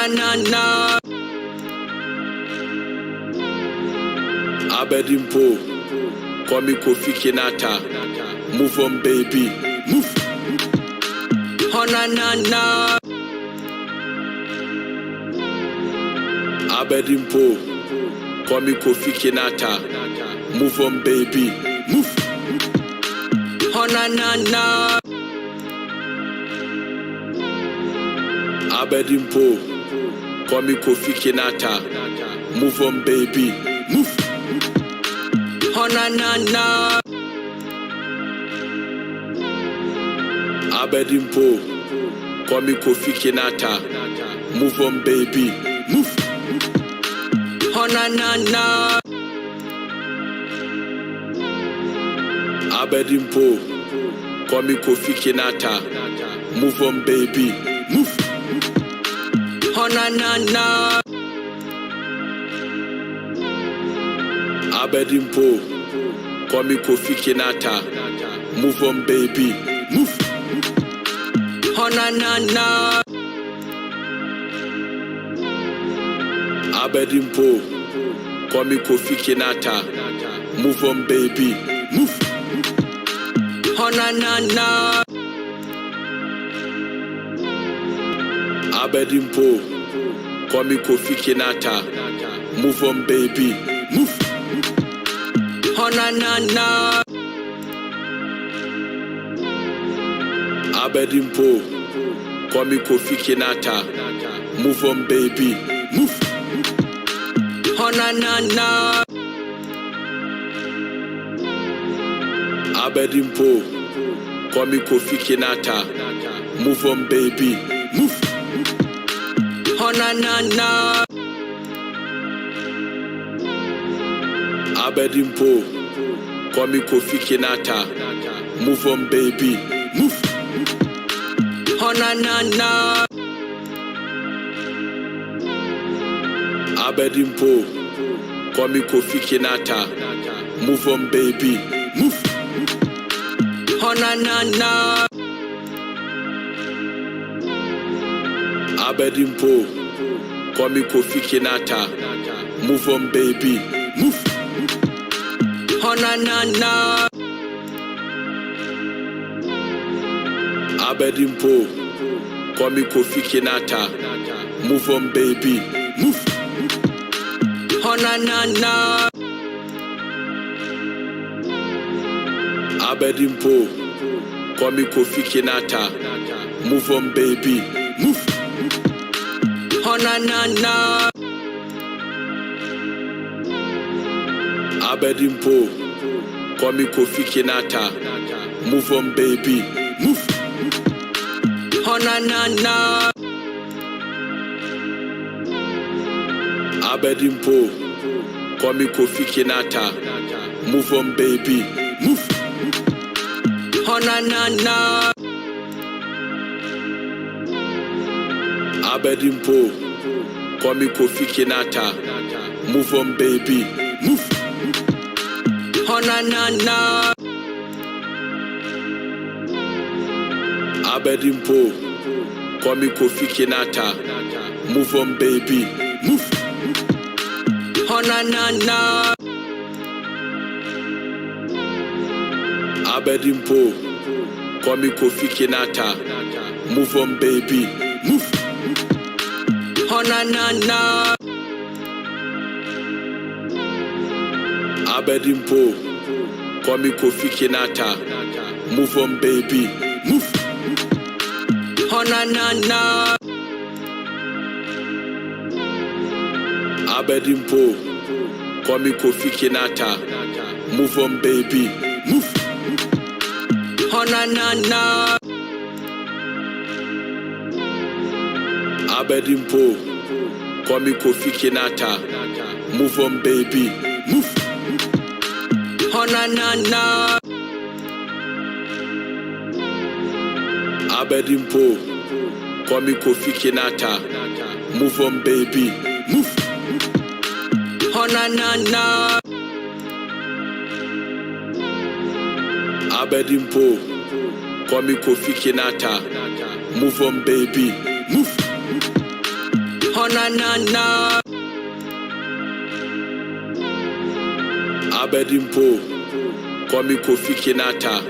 na na na. Abedimpo, call me Kofi Kinata. Move on, baby, move. Oh na na na. Abedimpo, call me Kofi Kinata. Move on, baby, move. Oh na na na. Abedimpo, call me Kofi Kinata. Move on, baby, move. Oh na na na. Abedimpo, call me Kofi Kinata. Move on, baby, move. Oh na na na. Abedimpo, call me Kofi Kinata. Move on, baby, move. Oh na na na. Abedimpo, call me Kofi Kinata. Move on, baby, move. Oh na na na. Abedimpo, call me Kofi Kinata. Move on, baby, move. Oh na na na. Abedimpo, call me Kofi Kinata. Move on, baby, move. Oh na na na. Abedimpo, call me Kofi Kinata. Move on, baby, move. Oh na na na. Abedimpo, call me Kofi Kinata. Move on, baby, move. Oh na na na. Abedimpo, call me Kofi Kinata. Move on, baby, move. Oh na na na. Abedimpo, call me Kofi Kinata. Move on, baby, move. Oh na na na. Abedimpo, call me Kofi Kinata. Move on, baby, move. Oh na na na. Abedimpo, call me Kofi Kinata. Move on, baby, move. Oh na na na. Abedimpo, call me Kofi Kinata. Move on, baby, move. Oh na na na. Abedimpo, call me Kofi Kinata. Move on, baby, move. Oh na na na. Abedimpo, call me Kofi Kinata. Move on, baby, move. Oh na na na. Abedimpo, call me Kofi Kinata. Move on, baby, move. Oh na na na. Abedimpo, call me Kofi Kinata. Move on, baby, move. Oh na na na. Abedimpo, call me Kofi Kinata. Move on, baby, move. Oh na na na. Abedimpo, call me Kofi Kinata. Move on, baby, move. Oh na na na. Abedimpo, call me Kofi Kinata. Move on, baby, move. Oh na na na. Abedimpo, call me Kofi Kinata. Move on, baby, move. Oh na na na. Abedimpo, call me Kofi Kinata. Move on, baby, move. Oh na na na. Abedimpo, call me Kofi Kinata. Move on, baby, move. Oh Oh na na na. Abedimpo, Kwame Kofi Kinata.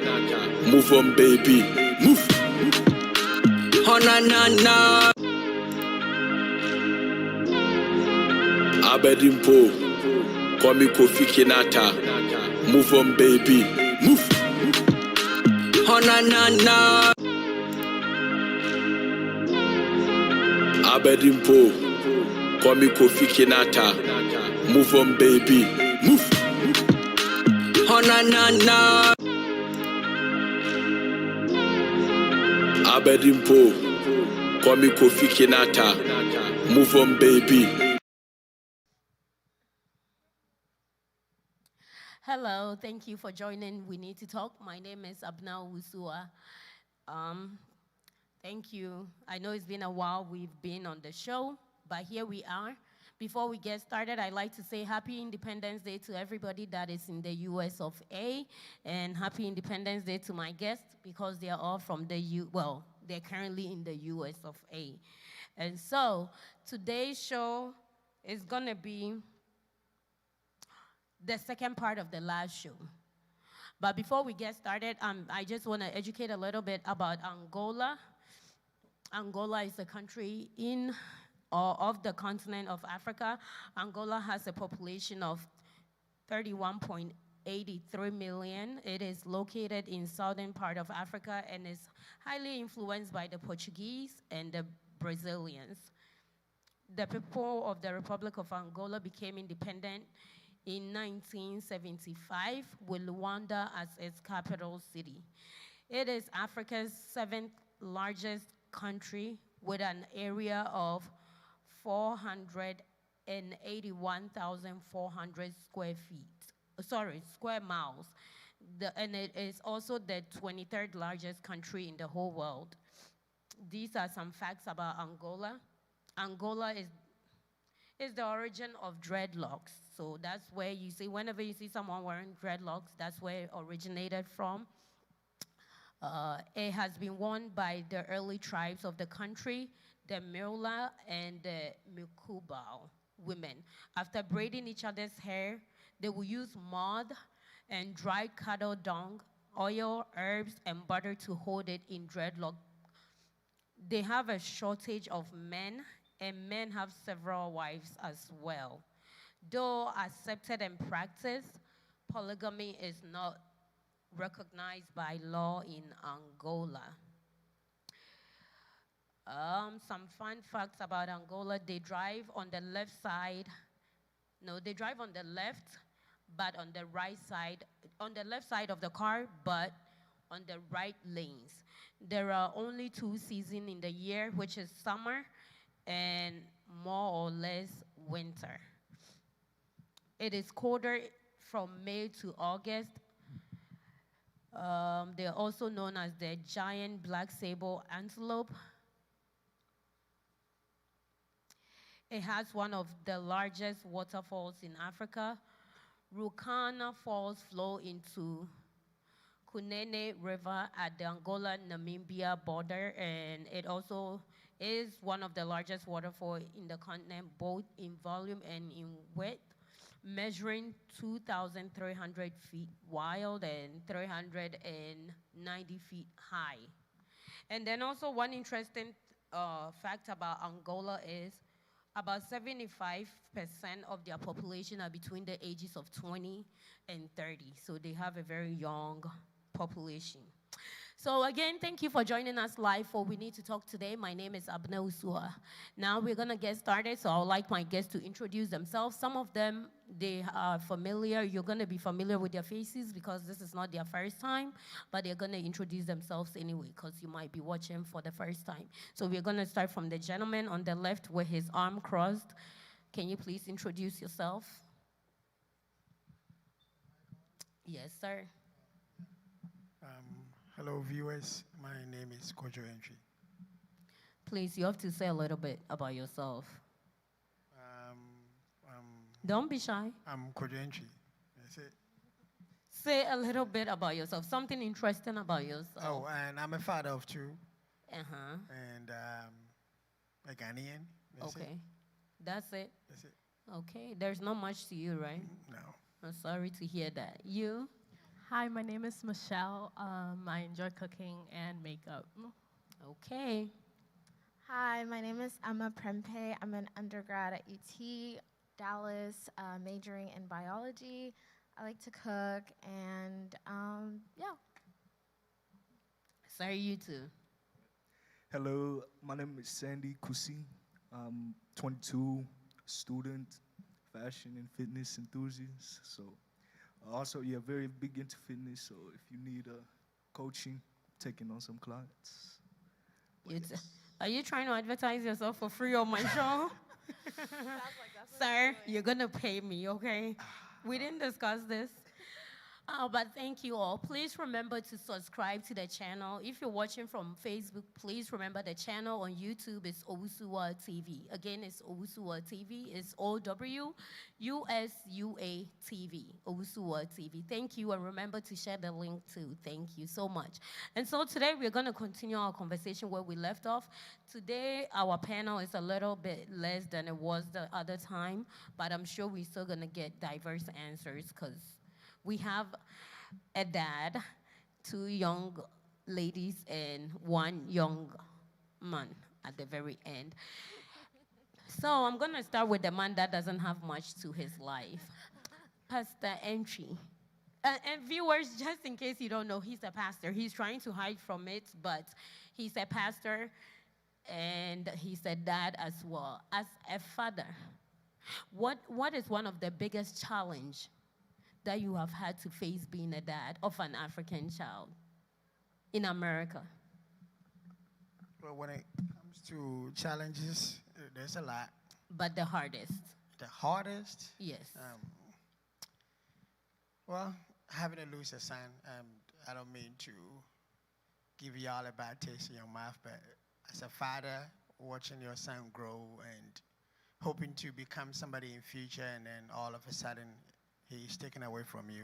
Move on, baby, move. Oh na na na. Abedimpo, Kwame Kofi Kinata. Move on, baby, move. Oh na na na. Abedimpo, Kwame Kofi Kinata. Move on, baby, move. Oh na na na. Abedimpo, Kwame Kofi Kinata. Move on, baby. Hello, thank you for joining We Need to Talk. My name is Abna Usua. Thank you. I know it's been a while we've been on the show, but here we are. Before we get started, I'd like to say Happy Independence Day to everybody that is in the US of A, and Happy Independence Day to my guests because they are all from the they're currently in the US of A. And so today's show is gonna be the second part of the last show. But before we get started, I just want to educate a little bit about Angola. Angola is a country of the continent of Africa. Angola has a population of 31.83 million. It is located in southern part of Africa and is highly influenced by the Portuguese and the Brazilians. The people of the Republic of Angola became independent in 1975 with Luanda as its capital city. It is Africa's 7th largest country with an area of 481,400 square miles. And it is also the 23rd largest country in the whole world. These are some facts about Angola. Angola is the origin of dreadlocks. So that's where you see, whenever you see someone wearing dreadlocks, that's where it originated from. It has been worn by the early tribes of the country, the Mula and the Mikubao women. After braiding each other's hair, they will use mud and dried cattle dung, oil, herbs, and butter to hold it in dreadlock. They have a shortage of men, and men have several wives as well. Though accepted and practiced, polygamy is not recognized by law in Angola. Some fun facts about Angola: they drive on the left side. No, they drive on the left, but on the right side, on the left side of the car, but on the right lanes. There are only 2 seasons in the year, which is summer and more or less winter. It is colder from May to August. They are also known as the giant black sable antelope. It has one of the largest waterfalls in Africa. Ruacana Falls flow into Kunene River at the Angola-Namibia border, and it also is one of the largest waterfalls in the continent, both in volume and in width, measuring 2,300 feet wide and 390 feet high. And then also one interesting fact about Angola is about 75% of their population are between the ages of 20 and 30. So they have a very young population. So again, thank you for joining us live for We Need to Talk today. My name is Abna Usua. Now we're gonna get started, so I would like my guests to introduce themselves. Some of them, they are familiar. You're gonna be familiar with their faces because this is not their first time, but they're gonna introduce themselves anyway because you might be watching for the first time. So we're gonna start from the gentleman on the left with his arm crossed. Can you please introduce yourself? Yes, sir. Hello, viewers. My name is Kojo Entry. Please, you have to say a little bit about yourself. Don't be shy. I'm Kojo Entry. Say a little bit about yourself, something interesting about yourself. Oh, and I'm a father of 2. Uh-huh. And a Ghanaian. Okay. That's it? That's it. Okay, there's not much to you, right? No. I'm sorry to hear that. You? Hi, my name is Michelle. I enjoy cooking and makeup. Okay. Hi, my name is Emma Prempe. I'm an undergrad at UT Dallas, majoring in biology. I like to cook, and yeah. Sorry, you too. Hello, my name is Sandy Kusi. I'm 22, student, fashion and fitness enthusiast. So also, yeah, very big into fitness. So if you need coaching, taking on some clients. You t- Are you trying to advertise yourself for free on my show? Sir, you're going to pay me, okay? We didn't discuss this. But thank you all. Please remember to subscribe to the channel. If you're watching from Facebook, please remember the channel on YouTube is Owusuwa TV. Again, it's Owusuwa TV. It's OWUSUA TV. Owusuwa TV. Thank you, and remember to share the link too. Thank you so much. And so today we're going to continue our conversation where we left off. Today our panel is a little bit less than it was the other time, but I'm sure we're still going to get diverse answers because we have a dad, 2 young ladies, and 1 young man at the very end. So I'm going to start with the man that doesn't have much to his life, Pastor Entry. And viewers, just in case you don't know, he's a pastor. He's trying to hide from it, but he's a pastor, and he's a dad as well. As a father, what is one of the biggest challenge that you have had to face being a dad of an African child in America? Well, when it comes to challenges, there's a lot. But the hardest? The hardest, Yes. well, having to lose a son, I don't mean to give y'all a bad taste in your mouth, but as a father, watching your son grow and hoping to become somebody in future, and then all of a sudden, he's taken away from you.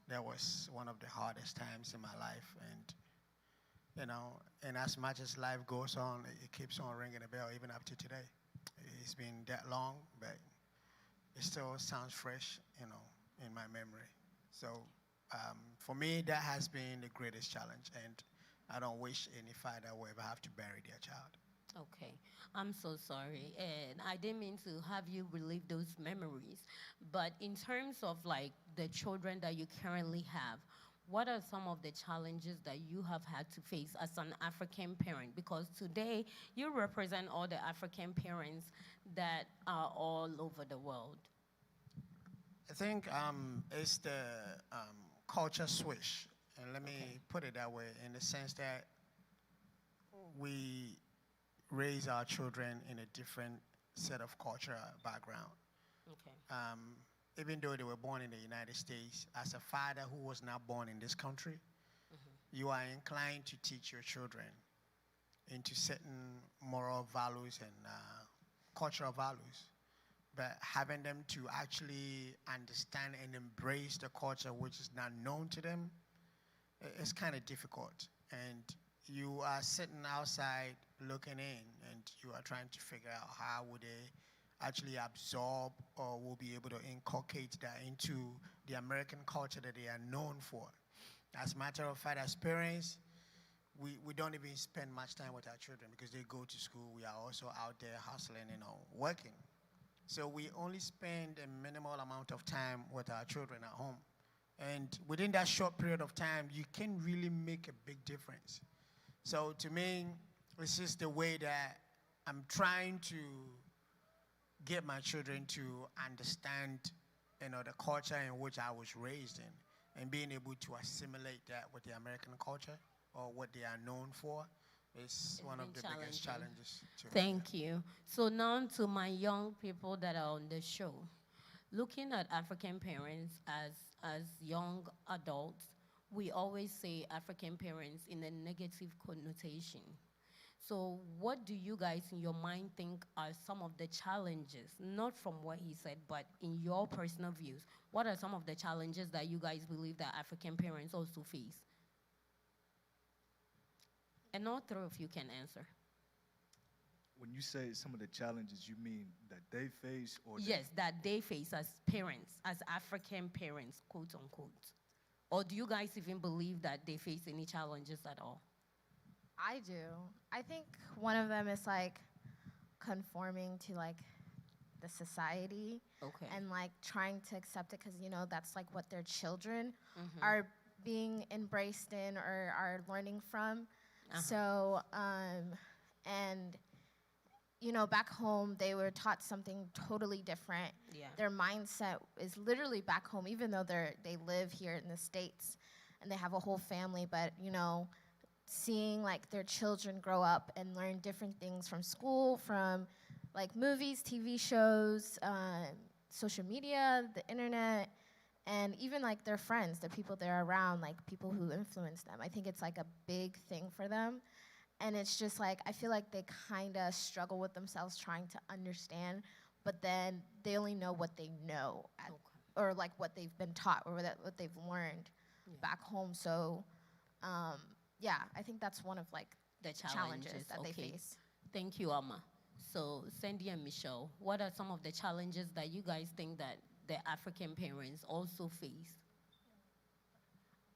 That was one of the hardest times in my life. And, you know, and as much as life goes on, it keeps on ringing a bell even up to today. It's been that long, but it still sounds fresh, you know, in my memory. So for me, that has been the greatest challenge. And I don't wish any father will ever have to bury their child. Okay, I'm so sorry, and I didn't mean to have you relive those memories, but in terms of like the children that you currently have, what are some of the challenges that you have had to face as an African parent? Because today you represent all the African parents that are all over the world. I think it's the culture switch, and let me put it that way, in the sense that we raise our children in a different set of cultural background. Okay. Even though they were born in the United States, as a father who was not born in this country, you are inclined to teach your children into certain moral values and cultural values. But having them to actually understand and embrace the culture which is not known to them, it's kind of difficult. And you are sitting outside looking in, and you are trying to figure out how would they actually absorb or will be able to inculcate that into the American culture that they are known for. As a matter of fact, as parents, we don't even spend much time with our children because they go to school. We are also out there hustling, you know, working. So we only spend a minimal amount of time with our children at home. And within that short period of time, you can really make a big difference. So to me, it's just the way that I'm trying to get my children to understand, you know, the culture in which I was raised in, and being able to assimilate that with the American culture or what they are known for is one of the biggest challenges. Thank you. So now to my young people that are on the show, looking at African parents as young adults, we always say African parents in a negative connotation. So what do you guys in your mind think are some of the challenges, not from what he said, but in your personal views, what are some of the challenges that you guys believe that African parents also face? And all three of you can answer. when you say some of the challenges, you mean that they face or that- Yes, that they face as parents, as African parents, quote unquote. Or do you guys even believe that they face any challenges at all? I do. I think one of them is like conforming to like the society Okay. and like trying to accept it because that's like what their children Mhm. are being embraced in or are learning from. Uh-huh. So and back home they were taught something totally different. Yeah. Their mindset is literally back home, even though they live here in the States and they have a whole family, but seeing like their children grow up and learn different things from school, from like movies, TV shows, social media, the internet, and even like their friends, the people they're around, like people who influence them. I think it's like a big thing for them. And it's just like, I feel like they kind of struggle with themselves trying to understand, but then they only know what they know or like what they've been taught or what they've learned back home. So yeah, I think that's one of like The challenges that they okay. face. Thank you, Alma. So, Sandy and Michelle, what are some of the challenges that you guys think that the African parents also face?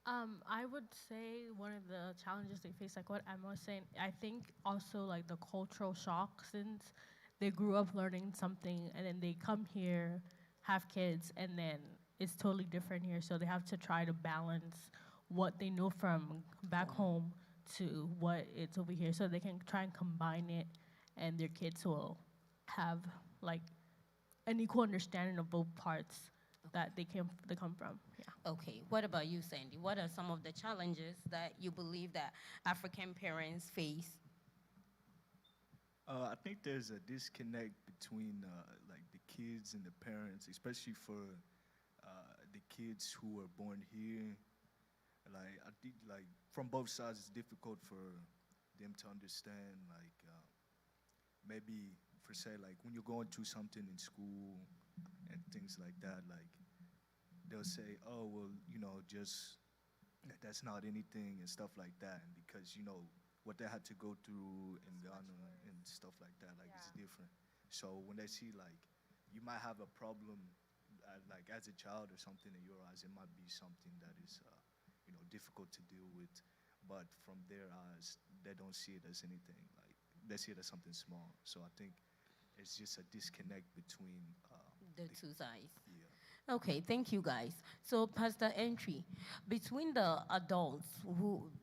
I would say one of the challenges they face, like what Emma was saying, I think also like the cultural shock, since they grew up learning something and then they come here, have kids, and then it's totally different here. So they have to try to balance what they know from back home to what it's over here, so they can try and combine it, and their kids will have like an equal understanding of both parts that they come from. Yeah. Okay, what about you, Sandy? What are some of the challenges that you believe that African parents face? I think there's a disconnect between like the kids and the parents, especially for the kids who were born here. Like I think, like from both sides, it's difficult for them to understand. Like maybe for say, like when you're going through something in school and things like that, like they'll say, "Oh, well, just that's not anything," and stuff like that. And because what they had to go through in Ghana and stuff like that, like it's different. So when they see like you might have a problem, like as a child or something in your eyes, it might be something that is difficult to deal with, but from their eyes, they don't see it as anything. Like they see it as something small. So I think it's just a disconnect between The two sides. Yeah. Okay, thank you guys. So, Pastor Entry, between the adults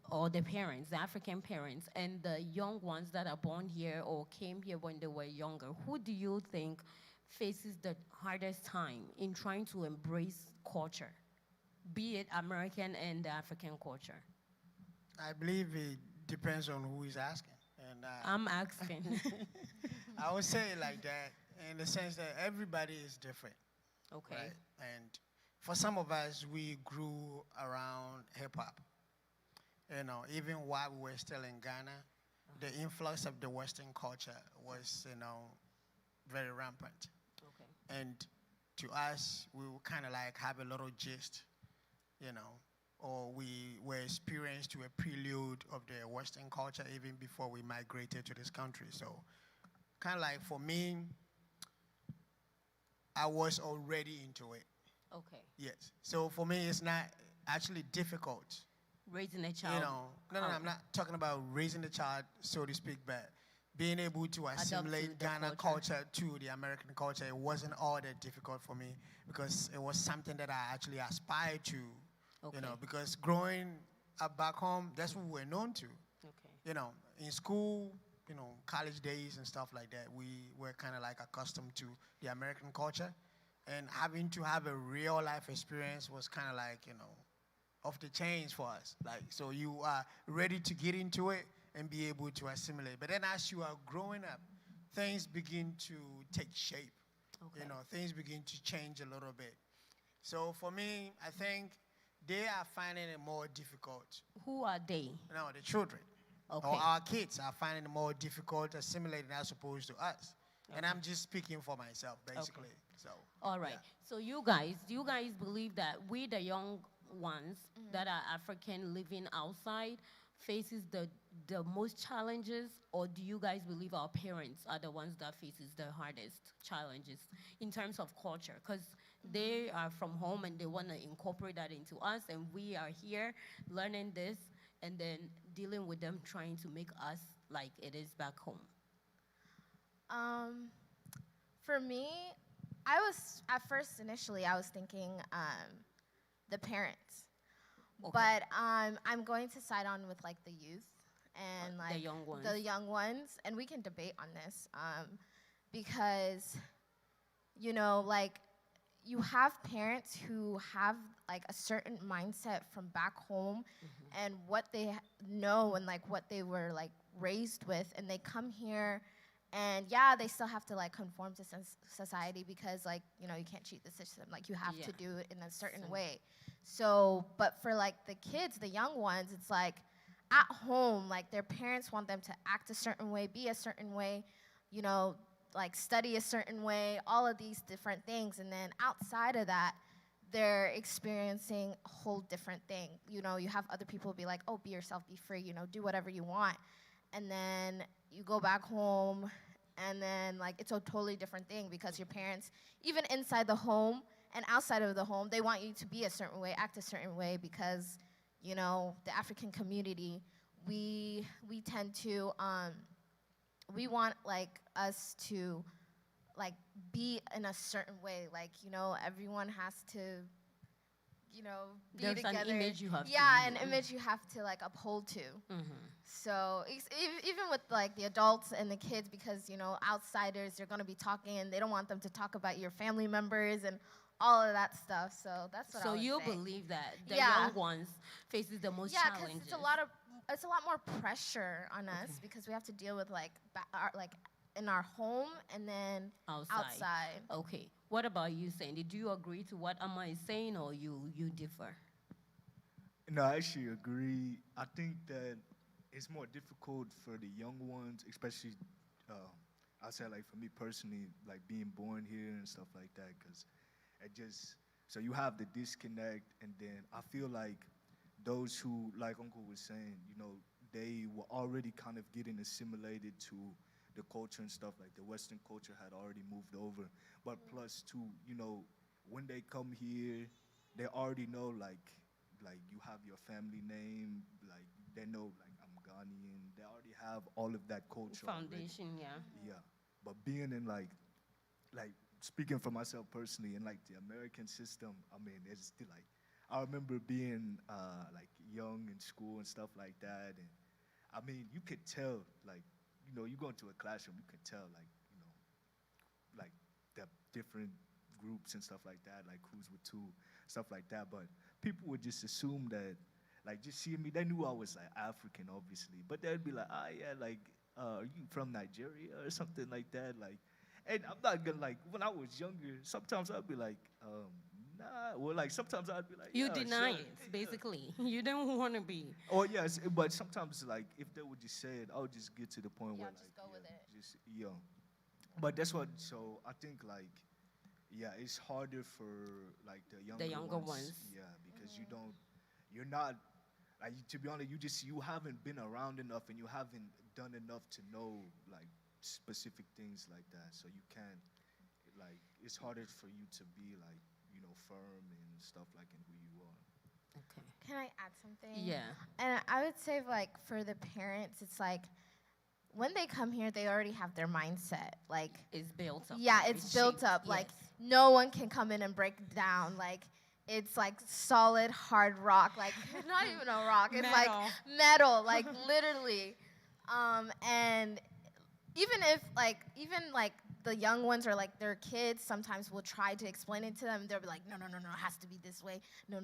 or the parents, the African parents, and the young ones that are born here or came here when they were younger, who do you think faces the hardest time in trying to embrace culture, be it American and African culture? I believe it depends on who is asking. And I'm asking. I would say it like that in the sense that everybody is different. Okay. Right? And for some of us, we grew around hip hop. Even while we were still in Ghana, the influx of the Western culture was, very rampant. Okay. And to us, we would kind of like have a little gist, or we were experienced to a prelude of the Western culture even before we migrated to this country. So kind of like for me, I was already into it. Okay. Yes. So for me, it's not actually difficult. Raising a child. No, I'm not talking about raising the child, so to speak, but being able to assimilate the Ghana culture. culture to the American culture, it wasn't all that difficult for me because it was something that I actually aspired to, Okay. because growing up back home, that's what we were known to. Okay. In school, college days and stuff like that, we were kind of like accustomed to the American culture. And having to have a real life experience was kind of like, off the chains for us. Like, so you are ready to get into it and be able to assimilate. But then as you are growing up, things begin to take shape. Okay. Things begin to change a little bit. So for me, I think they are finding it more difficult. Who are they? The children. Okay. Or our kids are finding it more difficult assimilating as opposed to us. And I'm just speaking for myself, basically. So. All right. Yeah. So do you guys believe that we, the young ones that are African living outside, faces the most challenges, or do you guys believe our parents are the ones that faces the hardest challenges in terms of culture? Because they are from home and they want to incorporate that into us, and we are here learning this and then dealing with them trying to make us like it is back home. For me, I was at first initially I was thinking the parents, Okay. but I'm going to side on with like the youth and like The young ones. the young ones, and we can debate on this because you know like you have parents who have like a certain mindset from back home and what they know and like what they were like raised with, and they come here and yeah, they still have to like conform to society because like, you know, you can't cheat the system, like you have to do it in a certain way. So, but for like the kids, the young ones, it's like at home, like their parents want them to act a certain way, be a certain way, you know, like study a certain way, all of these different things. And then outside of that, they're experiencing a whole different thing. You know, you have other people be like, oh, be yourself, be free, you know, do whatever you want. And then you go back home, and then like it's a totally different thing because your parents, even inside the home and outside of the home, they want you to be a certain way, act a certain way because, you know, the African community, we tend to, we want like us to like be in a certain way, like, you know, everyone has to, you know, be There's together. an image you have to Yeah, be an on. image you have to like uphold to. Mm-hmm. So even with like the adults and the kids, because you know outsiders, you're gonna be talking, and they don't want them to talk about your family members and all of that stuff. So that's what I So would you say. believe that the Yeah. young ones faces the most Yeah, because challenges? it's a lot more pressure on us because we have to deal with like like in our home and then outside. Okay. What about you, Sandy? Do you agree to what Amma is saying, or you differ? No, I actually agree. I think that it's more difficult for the young ones, especially, I'll say like for me personally, like being born here and stuff like that, because it just, so you have the disconnect, and then I feel like those who, like Uncle was saying, you know, they were already kind of getting assimilated to the culture and stuff, like the Western culture had already moved over. But plus too, you know, when they come here, they already know like you have your family name, like they know like I'm Ghanaian. They already have all of that culture already. Foundation, yeah. Yeah, but being in like speaking for myself personally, in like the American system, I mean, it's still like, I remember being like young in school and stuff like that, and I mean, you could tell like, you know, you go into a classroom, you could tell like, you know, like the different groups and stuff like that, like who's with who, stuff like that. But people would just assume that, like, just seeing me, they knew I was like African, obviously, but they'd be like, ah, yeah, like, are you from Nigeria or something like that? Like, and I'm not gonna, like, when I was younger, sometimes I'd be like, nah, well, like, sometimes I'd be like, You yeah, deny sure. it, basically. You don't want to be. Oh, yes, but sometimes, like, if they would just say it, I would just get to the point Yeah, where, just like, go with it. just, yeah. But that's what, so I think, like, yeah, it's harder for, like, the younger ones. Yeah, because you're not, like, to be honest, you haven't been around enough and you haven't done enough to know, like, specific things like that. So you can't, like, it's harder for you to be, like, you know, firm and stuff like in who you are. Okay. Can I add something? Yeah. And I would say like for the parents, it's like when they come here, they already have their mindset. Like It's built up. yeah, it's built shaped, up. Like yes. no one can come in and break it down. Like it's like solid hard rock. Like not even a rock. It's like metal. Like literally. And even the young ones or like their kids sometimes will try to explain it to them. They'll be like, no, it has to be this way. No.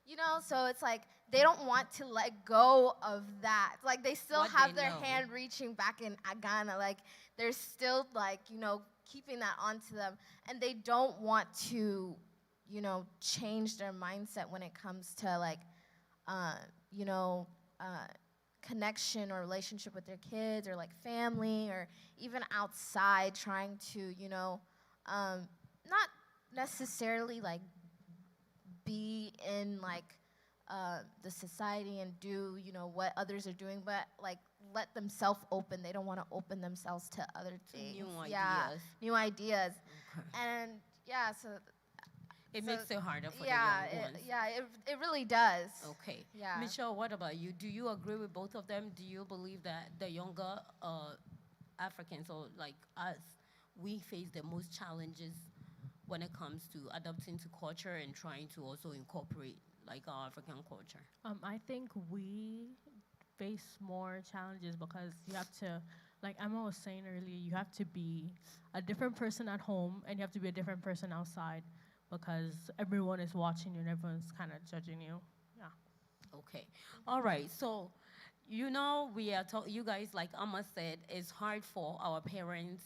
You know, so it's like they don't want to let go of that. Like they still What have they their know. hand reaching back in Ghana. Like they're still like, you know, keeping that onto them. And they don't want to, you know, change their mindset when it comes to like, you know, connection or relationship with their kids or like family or even outside trying to, you know, not necessarily like be in like the society and do, you know, what others are doing, but like let them self-open. They don't want to open themselves to other things. new Yeah, ideas. new ideas. Okay. And yeah, so It so- makes it harder for yeah, the young ones. it really does. Okay. Yeah. Michelle, what about you? Do you agree with both of them? Do you believe that the younger Africans, or like us, we face the most challenges when it comes to adapting to culture and trying to also incorporate like our African culture? I think we face more challenges because you have to, like Emma was saying earlier, you have to be a different person at home and you have to be a different person outside because everyone is watching you and everyone's kind of judging you. Yeah. Okay. All right. So, you know, we are you guys, like Amma said, it's hard for our parents,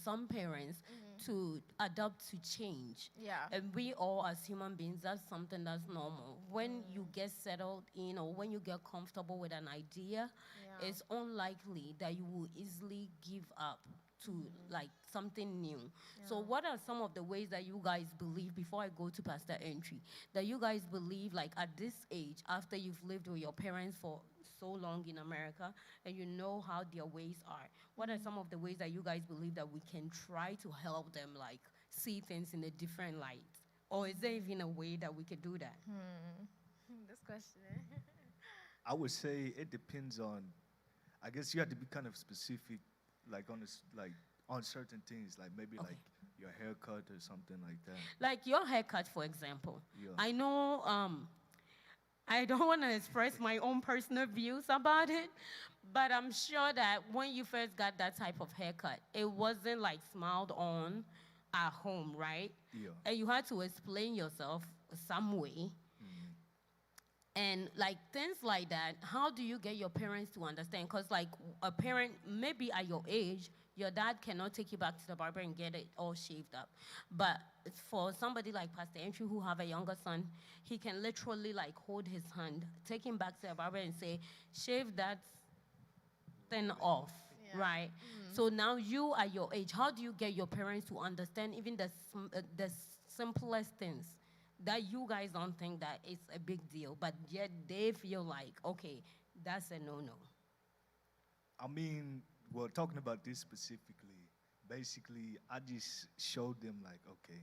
some parents, to adapt to change. Yeah. And we all, as human beings, that's something that's normal. When you get settled in, or when you get comfortable with an idea, Yeah. it's unlikely that you will easily give up to like something new. So what are some of the ways that you guys believe, before I go to Pastor Entry, that you guys believe, like at this age, after you've lived with your parents for so long in America and you know how their ways are, what are some of the ways that you guys believe that we can try to help them like see things in a different light? Or is there even a way that we could do that? This question. I would say it depends on. I guess you have to be kind of specific, like on certain things, like maybe Okay. like your haircut or something like that. Like your haircut, for example. Yeah. I know I don't want to express my own personal views about it, but I'm sure that when you first got that type of haircut, it wasn't like smiled on at home, right? Yeah. And you had to explain yourself some way. And like things like that, how do you get your parents to understand? Because like a parent, maybe at your age, your dad cannot take you back to the barber and get it all shaved up. But for somebody like Pastor Andrew who have a younger son, he can literally like hold his hand, take him back to the barber and say, shave that thing off, Yeah. right? So now you at your age, how do you get your parents to understand even the simplest things that you guys don't think that it's a big deal, but yet they feel like, okay, that's a no-no? I mean, well, talking about this specifically, basically, I just showed them like, okay,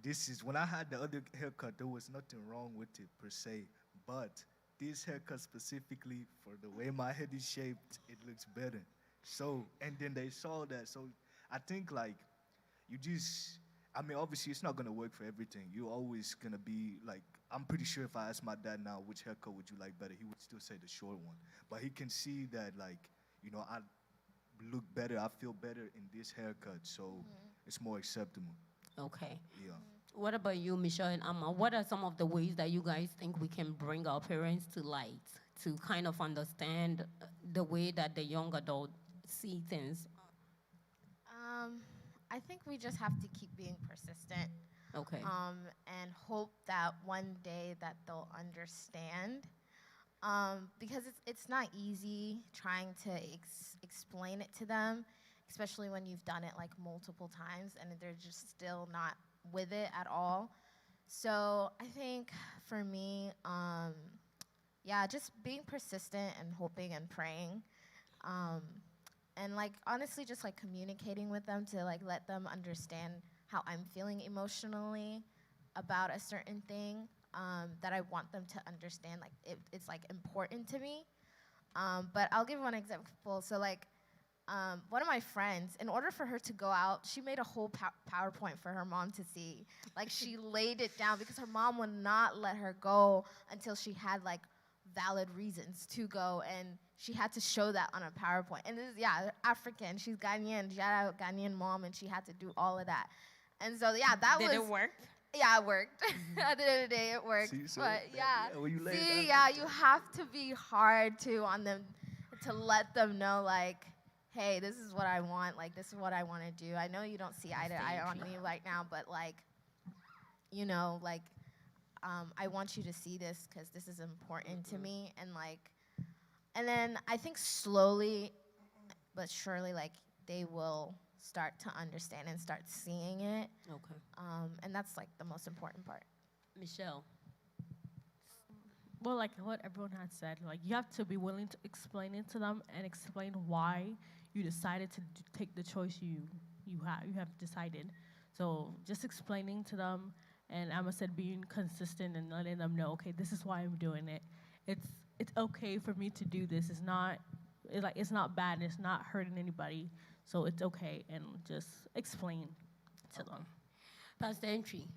this is, when I had the other haircut, there was nothing wrong with it per se, but this haircut specifically, for the way my head is shaped, it looks better. So, and then they saw that, so I think like, you just, I mean, obviously it's not gonna work for everything. You're always gonna be like, I'm pretty sure if I asked my dad now, which haircut would you like better, he would still say the short one. But he can see that like, you know, I look better, I feel better in this haircut, so it's more acceptable. Okay. Yeah. What about you, Michelle and Amma? What are some of the ways that you guys think we can bring our parents to light to kind of understand the way that the young adult see things? I think we just have to keep being persistent. Okay. And hope that one day that they'll understand. Because it's not easy trying to explain it to them, especially when you've done it like multiple times and they're just still not with it at all. So I think for me, yeah, just being persistent and hoping and praying. And like honestly just like communicating with them to like let them understand how I'm feeling emotionally about a certain thing, that I want them to understand, like it's like important to me. But I'll give one example. So like one of my friends, in order for her to go out, she made a whole PowerPoint for her mom to see. Like she laid it down because her mom would not let her go until she had like valid reasons to go, and she had to show that on a PowerPoint. And this is, yeah, African. She's Ghanaian. Shout out Ghanaian mom, and she had to do all of that. And so, yeah, that was... Did it work? Yeah, it worked. At the end of the day, it worked. See, so but yeah, when you lay it see, down, yeah, you have to be hard too on them to let them know, like, hey, this is what I want. Like, this is what I want to do. I know you don't see eye to eye on me right now, but like, you know, like, I want you to see this because this is important to me. And like, and then I think slowly but surely, like, they will start to understand and start seeing it. Okay. And that's like the most important part. Michelle, well, like what everyone had said, like you have to be willing to explain it to them and explain why you decided to take the choice you have decided. So just explaining to them, and Emma said being consistent and letting them know, okay, this is why I'm doing it. It's okay for me to do this. It's not bad. It's not hurting anybody. So it's okay, and just explain to them. Pastor Entry,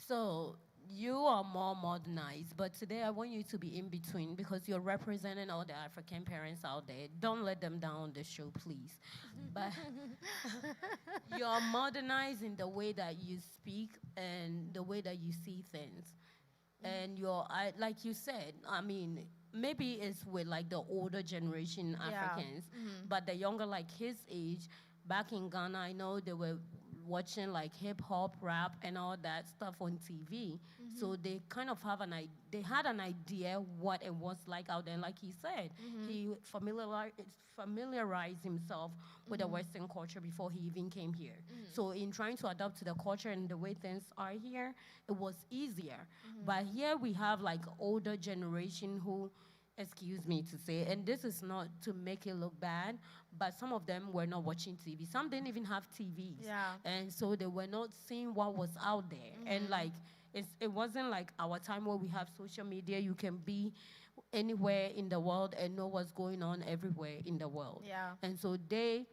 so you are more modernized, but today I want you to be in between because you're representing all the African parents out there. Don't let them down on the show, please. But you're modernized in the way that you speak and the way that you see things. And like you said, I mean, maybe it's with like the older generation Africans, but the younger, like his age, back in Ghana, I know they were watching like hip hop, rap, and all that stuff on TV. So they kind of they had an idea what it was like out there. And like he said, he familiarized himself with the Western culture before he even came here. So in trying to adapt to the culture and the way things are here, it was easier. But here we have like older generation who, excuse me to say, and this is not to make it look bad, but some of them were not watching TV. Some didn't even have TVs. Yeah. And so they were not seeing what was out there. And like, it wasn't like our time where we have social media. You can be anywhere in the world and know what's going on everywhere in the world. Yeah. And so it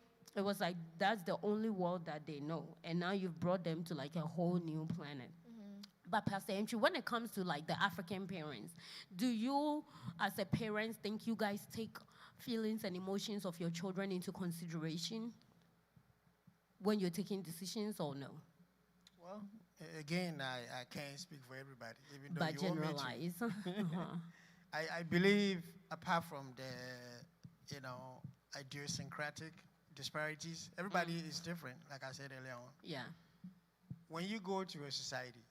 was like, that's the only world that they know. And now you've brought them to like a whole new planet. But Pastor Entry, when it comes to like the African parents, do you, as a parent, think you guys take feelings and emotions of your children into consideration when you're taking decisions, or no? Well, again, I can't speak for everybody, even though But you want me to. generalize. I believe, apart from the, idiosyncratic disparities, everybody is different, like I said earlier on. Yeah. When you go to a society,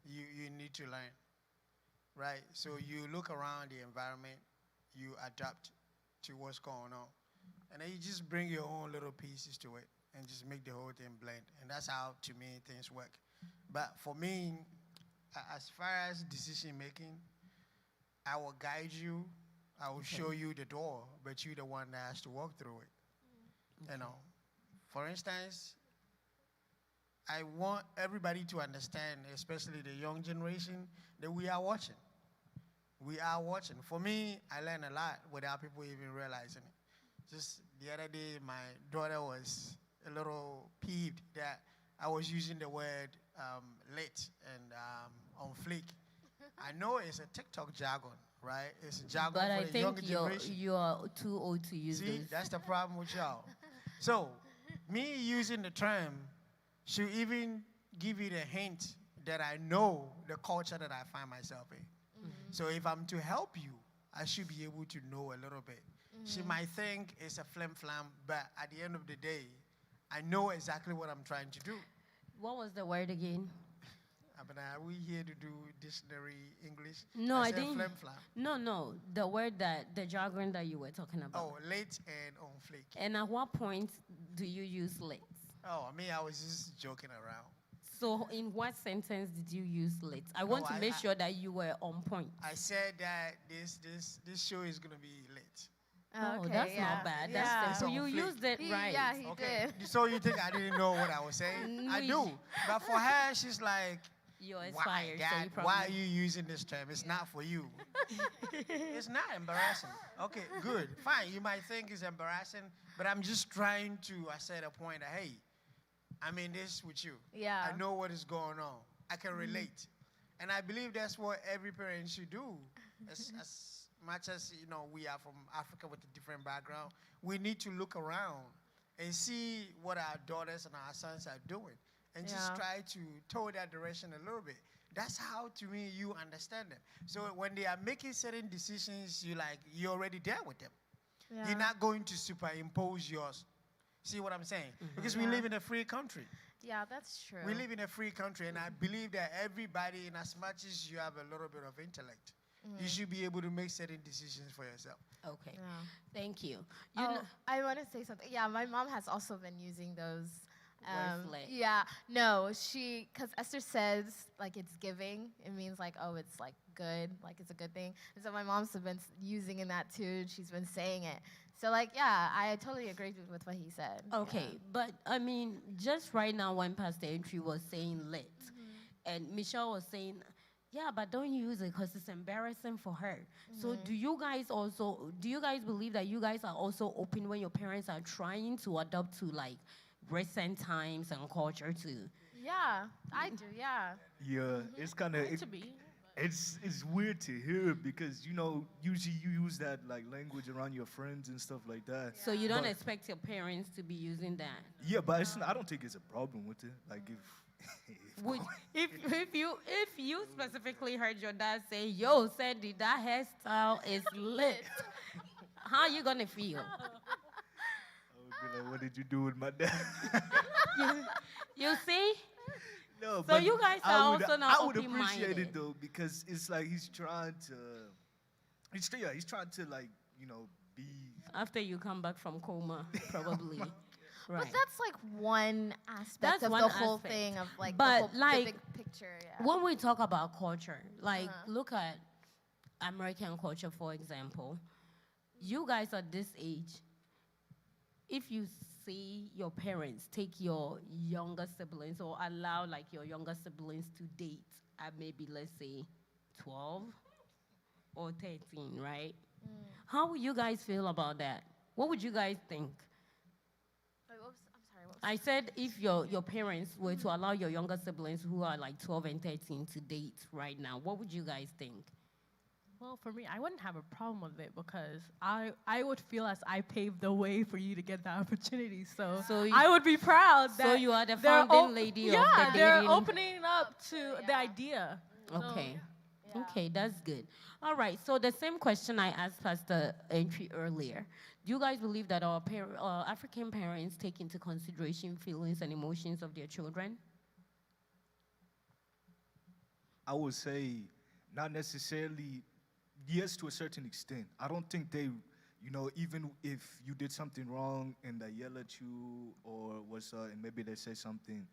you need to learn, right? So you look around the environment, you adapt to what's going on, and then you just bring your own little pieces to it and just make the whole thing blend. And that's how, to me, things work. But for me, as far as decision making, I will guide you, I will show you the door, but you're the one that has to walk through it. You know, for instance, I want everybody to understand, especially the young generation, that we are watching. We are watching. For me, I learn a lot without people even realizing it. Just the other day, my daughter was a little peeved that I was using the word lit and on fleek. I know it's a TikTok jargon, right? It's a jargon But for I the younger think generation. you're too old to use See, this. that's the problem with y'all. So, me using the term should even give you the hint that I know the culture that I find myself in. So if I'm to help you, I should be able to know a little bit. She might think it's a flim-flam, but at the end of the day, I know exactly what I'm trying to do. What was the word again? But are we here to do dictionary English? No, I said didn't. Flim-flam. No, the jargon that you were talking about. Oh, late and on flake. And at what point do you use lit? Oh, I was just joking around. So in what sentence did you use lit? I want to make sure that you were on point. I said that this show is going to be lit. Oh, Okay, that's yeah. not bad. Yeah. That's so It's you on fleek. used it right. Yeah, he Okay, did. so you think I didn't know what I was saying? I do. But for her, she's like, You're why, inspired. So Dad, you probably why are you using this term? It's not for you. It's not embarrassing. Okay, good. Fine, you might think it's embarrassing, but I'm just trying to assert a point that, hey, I'm in this with you. Yeah. I know what is going on. I can relate. And I believe that's what every parent should do. As much as, we are from Africa with a different background, we need to look around and see what our daughters and our sons are doing and just Yeah. try to toe that direction a little bit. That's how, to me, you understand them. So when they are making certain decisions, you're already there with them. Yeah. You're not going to superimpose yours. See what I'm saying? Because we Yeah. live in a free country. Yeah, that's true. We live in a free country, and I believe that everybody, in as much as you have a little bit of intellect, you should be able to make certain decisions for yourself. Okay. Yeah. Thank you. I want to say something. Yeah, my mom has also been using those. Words lit. Yeah, no, because Esther says like it's giving. It means like, oh, it's like good, like it's a good thing. And so my mom's been using in that too. She's been saying it. So like, yeah, I totally agree with what he said. Okay, Yeah. but I mean, just right now when Pastor Entry was saying lit, and Michelle was saying, yeah, but don't use it because it's embarrassing for her. So do you guys believe that you guys are also open when your parents are trying to adapt to like recent times and culture too? Yeah, I do, yeah. Yeah, it's kind of To be. it's weird to hear because you know usually you use that like language around your friends and stuff like that. So you don't But- expect your parents to be using that? Yeah, but I don't think it's a problem with it. Like Would, if you specifically heard your dad say, "Yo, Sandy, that hairstyle is lit," how you gonna feel? I would be like, what did you do with my dad? You see? No, So but you guys I are would- also not I would appreciate open-minded. it though because it's like he's trying to like be. After you come back from coma, probably. But Right. that's like one aspect That's of one the whole aspect. thing of like But, the like, big picture. Yeah. When we talk about culture, like look at American culture, for example. You guys at this age, if you see your parents take your younger siblings or allow like your younger siblings to date at maybe let's say 12 or 13, right? How would you guys feel about that? What would you guys think? Wait, I'm sorry. What was I said if your parents were to allow your younger siblings who are like 12 and 13 to date right now, what would you guys think? Well, for me, I wouldn't have a problem with it because I would feel as I paved the way for you to get that opportunity. So, So you- I would be proud that So you are the they're founding lady of yeah, the they're dating. opening up to the idea. Okay. Okay, that's good. All right, so the same question I asked Pastor Entry earlier. Do you guys believe that our African parents take into consideration feelings and emotions of their children? I would say not necessarily. Yes, to a certain extent. I don't think they, even if you did something wrong and they yell at you or and maybe they say something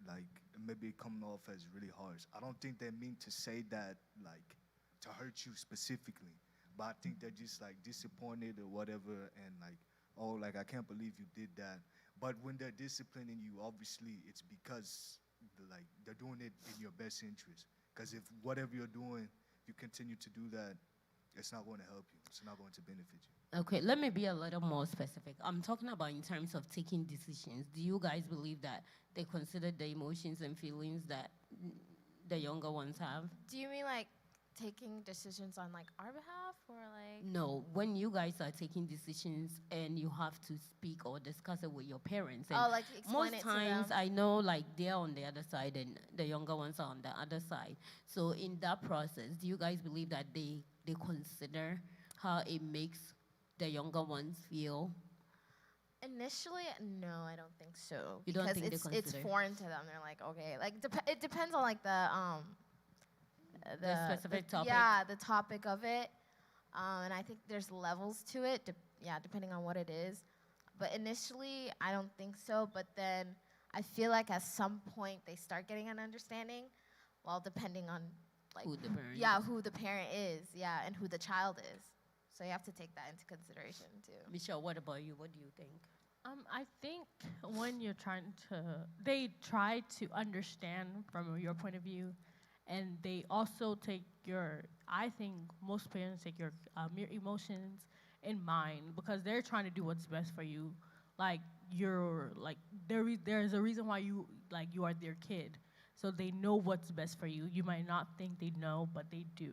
like maybe coming off as really harsh. I don't think they mean to say that like to hurt you specifically, but I think they're just like disappointed or whatever and like, oh, like I can't believe you did that. But when they're disciplining you, obviously it's because like they're doing it in your best interest. Because if whatever you're doing, you continue to do that, it's not going to help you. It's not going to benefit you. Okay, let me be a little more specific. I'm talking about in terms of taking decisions. Do you guys believe that they consider the emotions and feelings that the younger ones have? Do you mean like taking decisions on like our behalf or like? No, when you guys are taking decisions and you have to speak or discuss it with your parents. And Oh, like explain most it to times them. I know like they're on the other side and the younger ones are on the other side. So in that process, do you guys believe that they consider how it makes the younger ones feel? Initially, no, I don't think so. You don't because think they it's consider? foreign to them. They're like, okay, like it depends on like The specific topic? Yeah, the topic of it, and I think there's levels to it. Depending on what it is. But initially, I don't think so. But then I feel like at some point they start getting an understanding. Well, depending on like Who the parent who the parent is, and who the child is. So you have to take that into consideration too. Michelle, what about you? What do you think? I think when you're they try to understand from your point of view, and they also take I think most parents take your emotions in mind because they're trying to do what's best for you. Like there's a reason why you are their kid, so they know what's best for you. You might not think they know, but they do.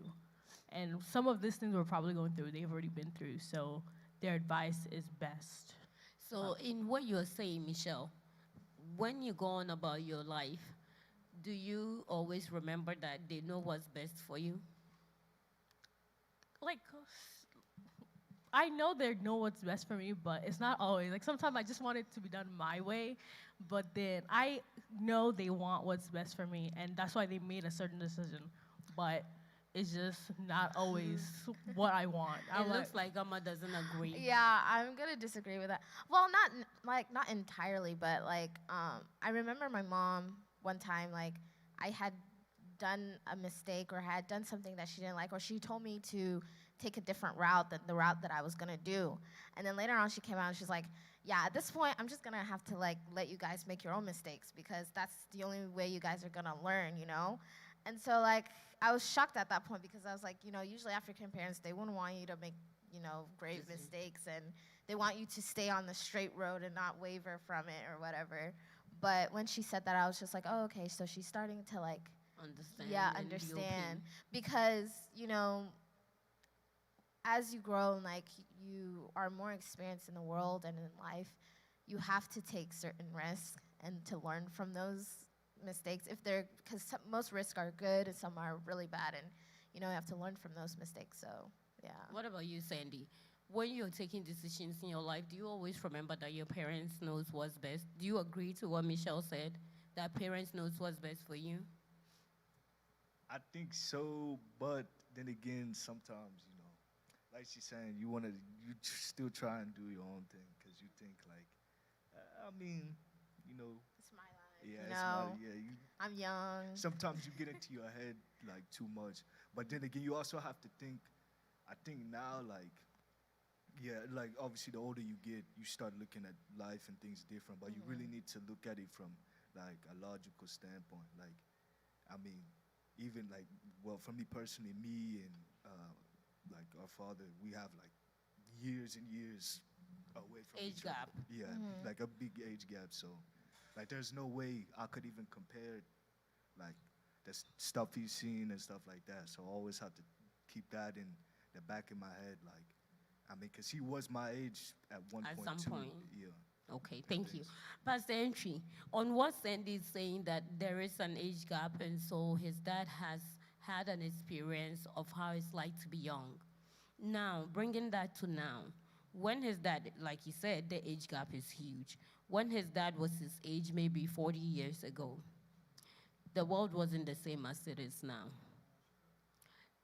And some of these things we're probably going through, they've already been through, so their advice is best. So in what you're saying, Michelle, when you go on about your life, do you always remember that they know what's best for you? Like, I know they know what's best for me, but it's not always. Like, sometimes I just want it to be done my way, but then I know they want what's best for me, and that's why they made a certain decision. But it's just not always what I want. It looks like Amma doesn't agree. Yeah, I'm gonna disagree with that. Well, not entirely, but like I remember my mom one time, like I had done a mistake or had done something that she didn't like, or she told me to take a different route than the route that I was gonna do. And then later on she came out and she's like, yeah, at this point, I'm just gonna have to like let you guys make your own mistakes because that's the only way you guys are gonna learn, you know? And so like, I was shocked at that point because I was like, you know, usually African parents, they wouldn't want you to make, you know, grave mistakes, and they want you to stay on the straight road and not waver from it or whatever. But when she said that, I was just like, oh, okay, so she's starting to like, Understand. yeah, and be understand. open. Because, you know, as you grow and like you are more experienced in the world and in life, you have to take certain risks and to learn from those mistakes. If they're, because most risks are good and some are really bad, and you know, you have to learn from those mistakes. So, yeah. What about you, Sandy? When you're taking decisions in your life, do you always remember that your parents knows what's best? Do you agree to what Michelle said, that parents knows what's best for you? I think so, but then again, sometimes, you know, like she's saying, you still try and do your own thing because you think like, I mean, you know. It's my life. Yeah, you it's know, my, I'm young. sometimes you get into your head like too much, but then again, you also have to think. I think now, like, yeah, like obviously the older you get, you start looking at life and things different, but you really need to look at it from like a logical standpoint. Like, I mean, even like, well, for me personally, me and like our father, we have like years and years away from Age each other. gap. Yeah, like a big age gap. So, like, there's no way I could even compare, like, the stuff he's seen and stuff like that. So I always have to keep that in the back of my head, like, I mean, because he was my age at one At point some too. point. Yeah. Okay, thank you. Pastor Entry, on what Sandy is saying that there is an age gap, and so his dad has had an experience of how it's like to be young. Now, bringing that to now, when his dad, like he said, the age gap is huge. When his dad was his age, maybe 40 years ago, the world wasn't the same as it is now.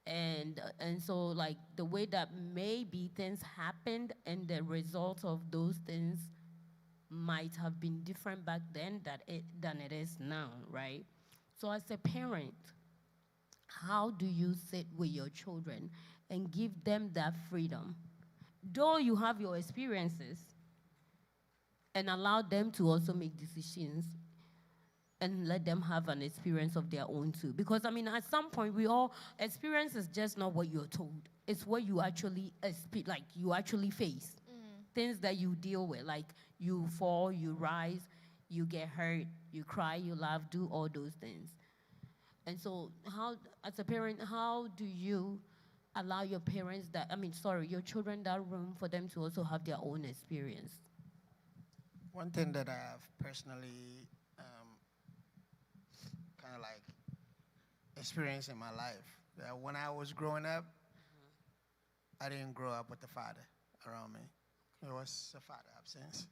And so like the way that maybe things happened and the result of those things might have been different back then than it is now, right? So as a parent, how do you sit with your children and give them that freedom? Though you have your experiences, and allow them to also make decisions and let them have an experience of their own too. Because I mean, at some point, experience is just not what you're told. It's what you actually, you actually face. Things that you deal with, like you fall, you rise, you get hurt, you cry, you laugh, do all those things. And so as a parent, how do you allow your your children that room for them to also have their own experience? One thing that I've personally kind of like experienced in my life, that when I was growing up, I didn't grow up with a father around me. It was a father absence.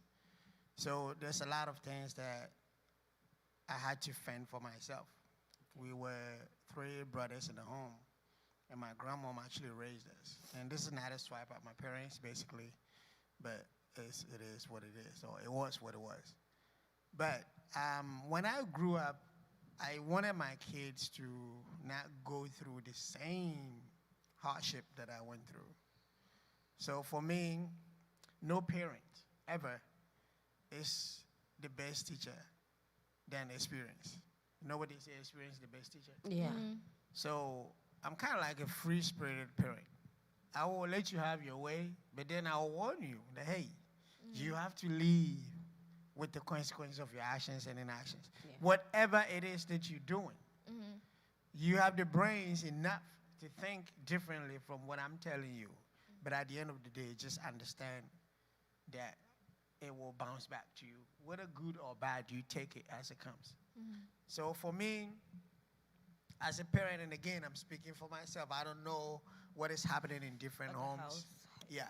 So there's a lot of things that I had to fend for myself. We were 3 brothers in the home, and my grandmom actually raised us. And this is not a swipe at my parents, basically, but it is what it is, or it was what it was. But when I grew up, I wanted my kids to not go through the same hardship that I went through. So for me, no parent ever is the best teacher than experience. Nobody say experience is the best teacher. Yeah. So I'm kind of like a free-spirited parent. I will let you have your way, but then I'll warn you that, hey, you have to live with the consequences of your actions and inactions. Yeah. Whatever it is that you're doing, you have the brains enough to think differently from what I'm telling you. But at the end of the day, just understand that it will bounce back to you. Whether good or bad, you take it as it comes. So for me, as a parent, and again, I'm speaking for myself, I don't know what is happening in different At the homes. house. Yeah.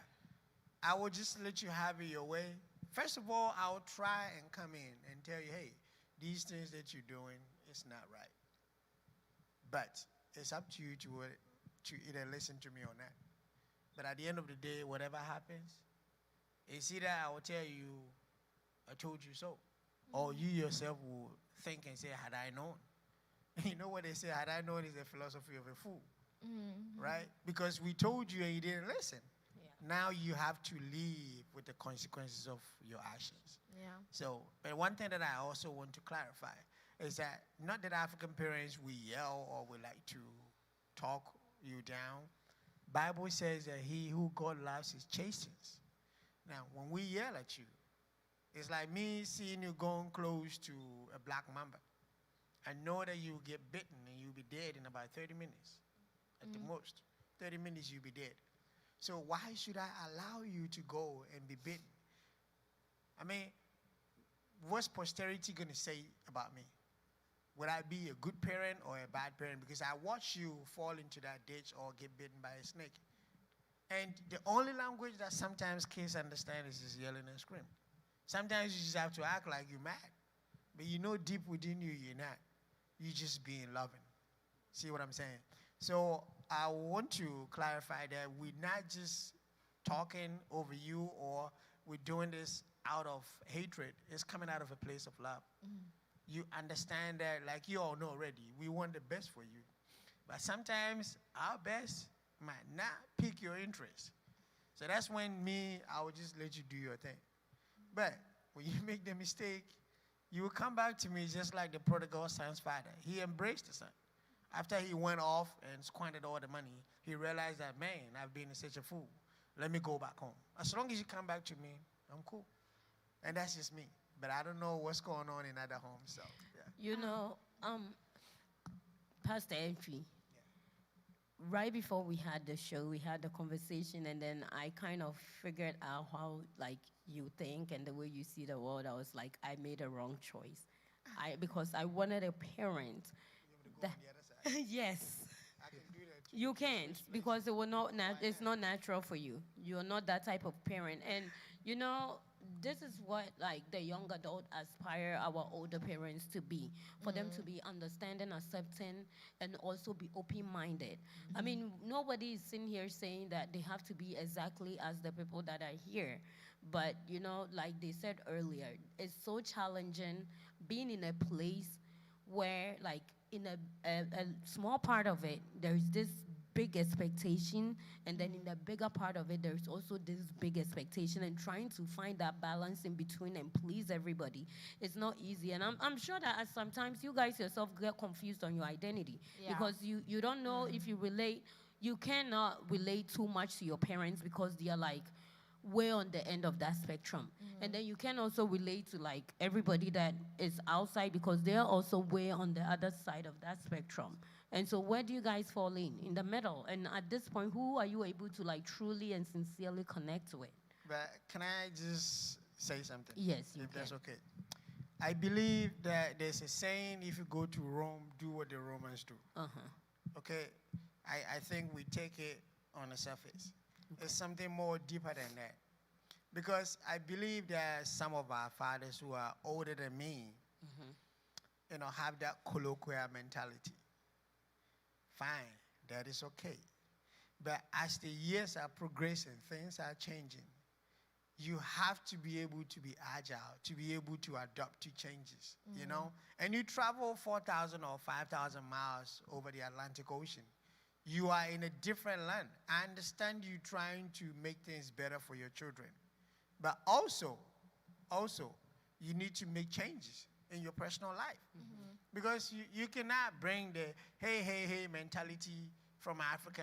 I will just let you have it your way. First of all, I'll try and come in and tell you, hey, these things that you're doing, it's not right. But it's up to you to either listen to me or not. But at the end of the day, whatever happens, it's either I will tell you, I told you so, or you yourself will think and say, had I known. You know what they say, had I known is the philosophy of a fool, right? Because we told you and you didn't listen. Yeah. Now you have to live with the consequences of your actions. Yeah. So, but one thing that I also want to clarify is that not that African parents we yell or we like to talk you down. Bible says that he who God loves is chastens. Now, when we yell at you, it's like me seeing you going close to a black mamba. I know that you'll get bitten and you'll be dead in about 30 minutes. At the most. 30 minutes you'll be dead. So why should I allow you to go and be bitten? I mean, what's posterity going to say about me? Would I be a good parent or a bad parent? Because I watch you fall into that ditch or get bitten by a snake. And the only language that sometimes kids understand is just yelling and screaming. Sometimes you just have to act like you're mad. But you know deep within you, you're not. You're just being loving. See what I'm saying? So I want to clarify that we're not just talking over you or we're doing this out of hatred. It's coming out of a place of love. You understand that, like you all know already, we want the best for you. But sometimes our best might not pique your interest. So that's when I will just let you do your thing. But when you make the mistake, you will come back to me just like the prodigal son's father. He embraced the son. After he went off and squandered all the money, he realized that, man, I've been such a fool. Let me go back home. As long as you come back to me, I'm cool. And that's just me. But I don't know what's going on in other homes. So, yeah. You know, Pastor Entry, right before we had the show, we had the conversation, and then I kind of figured out how, like, you think and the way you see the world. I was like, I made a wrong choice. Because I wanted a parent. You want me to go on the other side? Yes. I can do that too. You can't, because it will not. It's not natural for you. You're not that type of parent, and you know this is what like the young adult aspire our older parents to be, for them to be understanding, accepting, and also be open-minded. I mean, nobody is sitting here saying that they have to be exactly as the people that are here, but you know, like they said earlier, it's so challenging being in a place where like in a small part of it, there's this big expectation, and then in the bigger part of it, there's also this big expectation, and trying to find that balance in between and please everybody, it's not easy. And I'm sure that at sometimes you guys yourself get confused on your identity, because you don't know if you relate, you cannot relate too much to your parents because they are like way on the end of that spectrum. And then you can also relate to like everybody that is outside because they're also way on the other side of that spectrum. And so where do you guys fall in the middle? And at this point, who are you able to like truly and sincerely connect with? But can I just say something? Yes, you if can. that's okay. I believe that there's a saying, if you go to Rome, do what the Romans do. Okay? I think we take it on the surface. It's something more deeper than that. Because I believe that some of our fathers who are older than me, you know, have that colloquial mentality. Fine, that is okay. But as the years are progressing, things are changing. You have to be able to be agile, to be able to adapt to changes, you know? And you travel 4,000 or 5,000 miles over the Atlantic Ocean. You are in a different land. I understand you trying to make things better for your children. But also, you need to make changes in your personal life. Because you cannot bring the hey mentality from Africa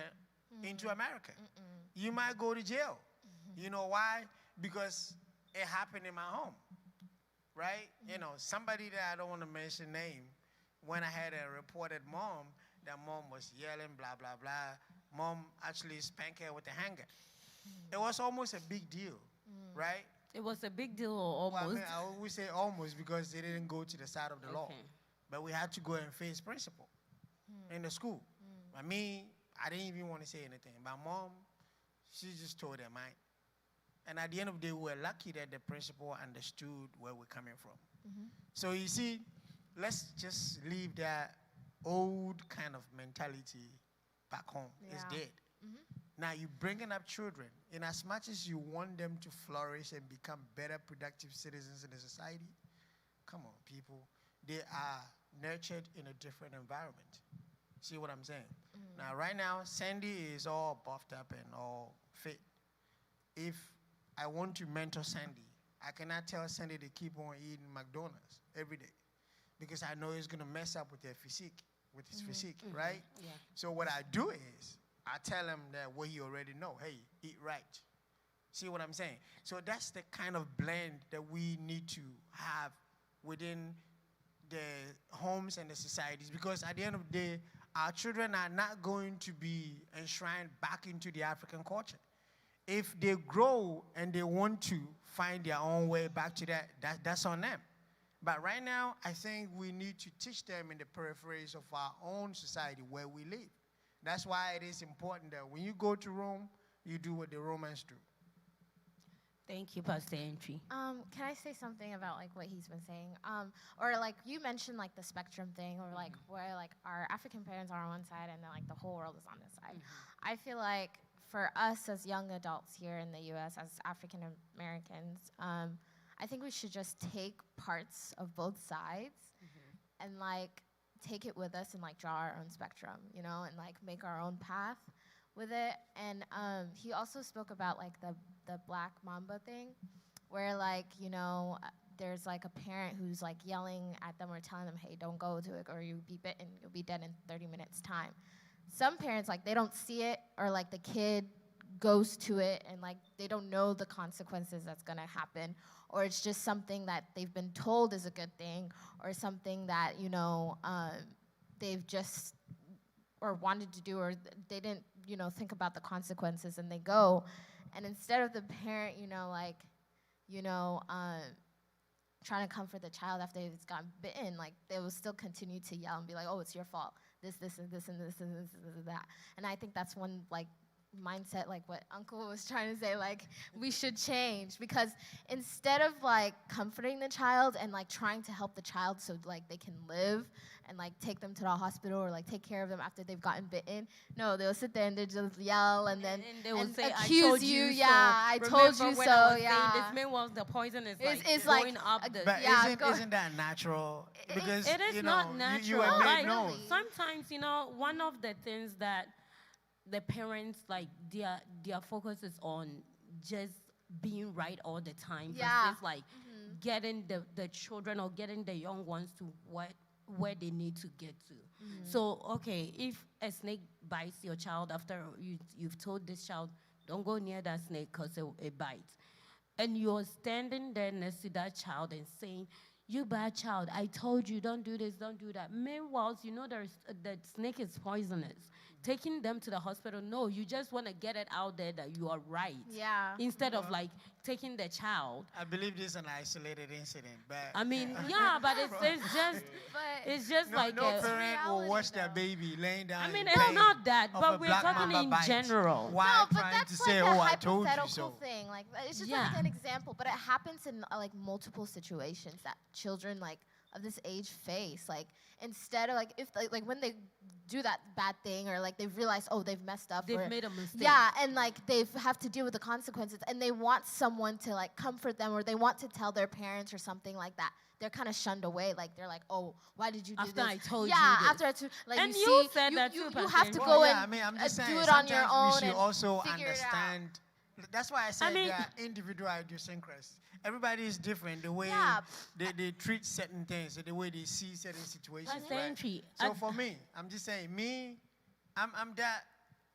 into America. You might go to jail. You know why? Because it happened in my home, right? You know, somebody that I don't want to mention name, when I had a reported mom, that mom was yelling, blah, blah, blah. Mom actually spanked her with a hanger. It was almost a big deal, right? It was a big deal almost. Well, I mean, I always say almost because they didn't go to the side of the law. But we had to go and face principal in the school. I mean, I didn't even want to say anything. My mom, she just told her mind. And at the end of the day, we were lucky that the principal understood where we're coming from. So you see, let's just leave that old kind of mentality back home. It's dead. Now you're bringing up children. In as much as you want them to flourish and become better, productive citizens in the society, come on, people. They are nurtured in a different environment. See what I'm saying? Now, right now, Sandy is all buffed up and all fit. If I want to mentor Sandy, I cannot tell Sandy to keep on eating McDonald's every day because I know it's going to mess up with their physique, with his physique, right? Yeah. So what I do is I tell him that what he already know. Hey, eat right. See what I'm saying? So that's the kind of blend that we need to have within the homes and the societies, because at the end of the day, our children are not going to be enshrined back into the African culture. If they grow and they want to find their own way back to that's on them. But right now, I think we need to teach them in the peripheries of our own society where we live. That's why it is important that when you go to Rome, you do what the Romans do. Thank you, Pastor Entry. Can I say something about like what he's been saying? Or like you mentioned like the spectrum thing, or like where like our African parents are on one side and then like the whole world is on this side. I feel like for us as young adults here in the U.S. as African Americans, I think we should just take parts of both sides and like take it with us and like draw our own spectrum, you know, and like make our own path with it. And he also spoke about like the Black Mamba thing, where like, you know, there's like a parent who's like yelling at them or telling them, hey, don't go to it or you'll be bitten, you'll be dead in 30 minutes time. Some parents, like, they don't see it, or like the kid goes to it and like they don't know the consequences that's gonna happen, or it's just something that they've been told is a good thing, or something that, you know, they've just or wanted to do, or they didn't, you know, think about the consequences, and they go. And instead of the parent, you know, like, you know, trying to comfort the child after it's gotten bitten, like, they will still continue to yell and be like, oh, it's your fault, this, and this, and this, and this, and that. And I think that's one, like, mindset, like what Uncle was trying to say, like, we should change, because instead of like comforting the child and like trying to help the child so like they can live and like take them to the hospital or like take care of them after they've gotten bitten, no, they'll sit there and they just yell and then they will say, accuse I told you yeah, so. I told you when so, I was yeah. saying this meanwhile the poison is It's going like, up the But Yeah, isn't that natural? Because it is you not know, natural. you are Like, made known. sometimes, you know, one of the things that the parents, like, their focus is on just being right all the time. Yeah. Versus, like, getting the children or getting the young ones to where they need to get to. So, okay, if a snake bites your child after you've told this child, don't go near that snake because it bites, and you're standing there next to that child and saying, you bad child, I told you, don't do this, don't do that. Meanwhile, you know the snake is poisonous. Taking them to the hospital, no, you just want to get it out there that you are right. Yeah. Instead of like taking the child. I believe this is an isolated incident, but I mean, yeah, but it's just no, like no a, parent will reality, watch their though. baby laying down. I mean, in it's pain not that, of but a we're black talking mamba in bite. general. While No, but trying that's to say, like oh, a I told you hypothetical so. thing. Like, it's just Yeah. like an example, but it happens in like multiple situations that children like of this age face. Like, instead of like if like when they do that bad thing, or like they've realized, oh, they've messed up, They've or, made a mistake. yeah, and like they have to deal with the consequences, and they want someone to like comfort them, or they want to tell their parents or something like that. They're kind of shunned away. Like, they're like, oh, why did you do After this? I told yeah, you this. after I told, like, And you you see, said that too, you Pastor have to Andrew. go Well, and yeah, I mean, I'm just saying, do it on your sometimes own we should and also figure it out. understand. That's why I said mean- there are individual idiosyncrasies. Everybody is different. The way Yeah. they treat certain things, the way they see certain situations. Pastor Right? Entry, So I- for me, I'm just saying, I'm that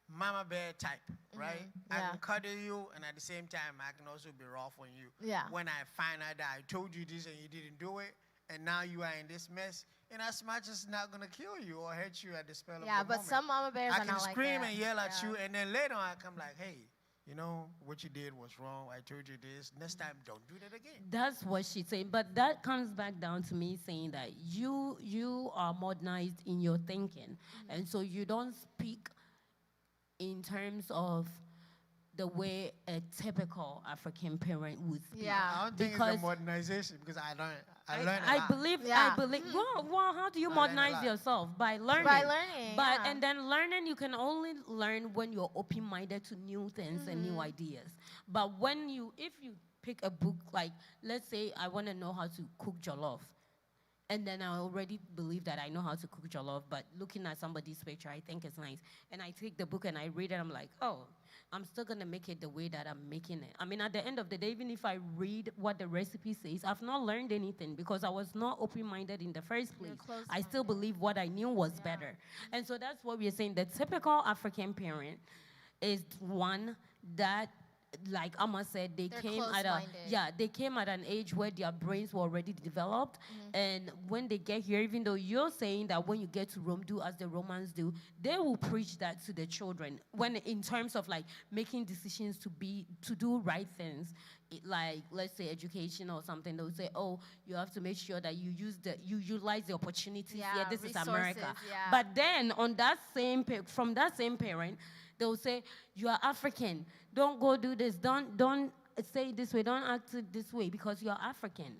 mama bear type, right? I yeah. can cuddle you, and at the same time, I can also be rough on you. Yeah. When I find out that I told you this and you didn't do it, and now you are in this mess, and as much as it's not gonna kill you or hurt you at the spell of Yeah, the but moment. some mama bears I are can not like scream that. and yell at Yeah. you, and then later on I come like, hey, you know, what you did was wrong. I told you this. Next time, don't do that again. That's what she's saying, but that comes back down to me saying that you are modernized in your thinking, and so you don't speak in terms of the way a typical African parent would speak. Yeah. I don't think Because- it's a modernization because I learned a I lot. believe. Yeah. Well, how do you I learned a modernize lot. yourself? By learning. By learning, But yeah. and then learning, you can only learn when you're open-minded to new things and new ideas. But if you pick a book, like let's say I want to know how to cook jollof, And then I already believe that I know how to cook jollof, but looking at somebody's picture, I think it's nice. And I take the book and I read it, I'm like, oh, I'm still gonna make it the way that I'm making it. I mean, at the end of the day, even if I read what the recipe says, I've not learned anything because I was not open-minded in the first place. I still believe what I knew was better. And so that's what we're saying. The typical African parent is one that, like Amma said, they came at an age where their brains were already developed. And when they get here, even though you're saying that when you get to Rome, do as the Romans do, they will preach that to the children. When in terms of like making decisions to do right things, like let's say education or something, they'll say, oh, you have to make sure that you utilize the opportunities. Yeah, this is America. But then on that from that same parent, they'll say, you are African. Don't go do this. Don't say it this way. Don't act this way because you're African.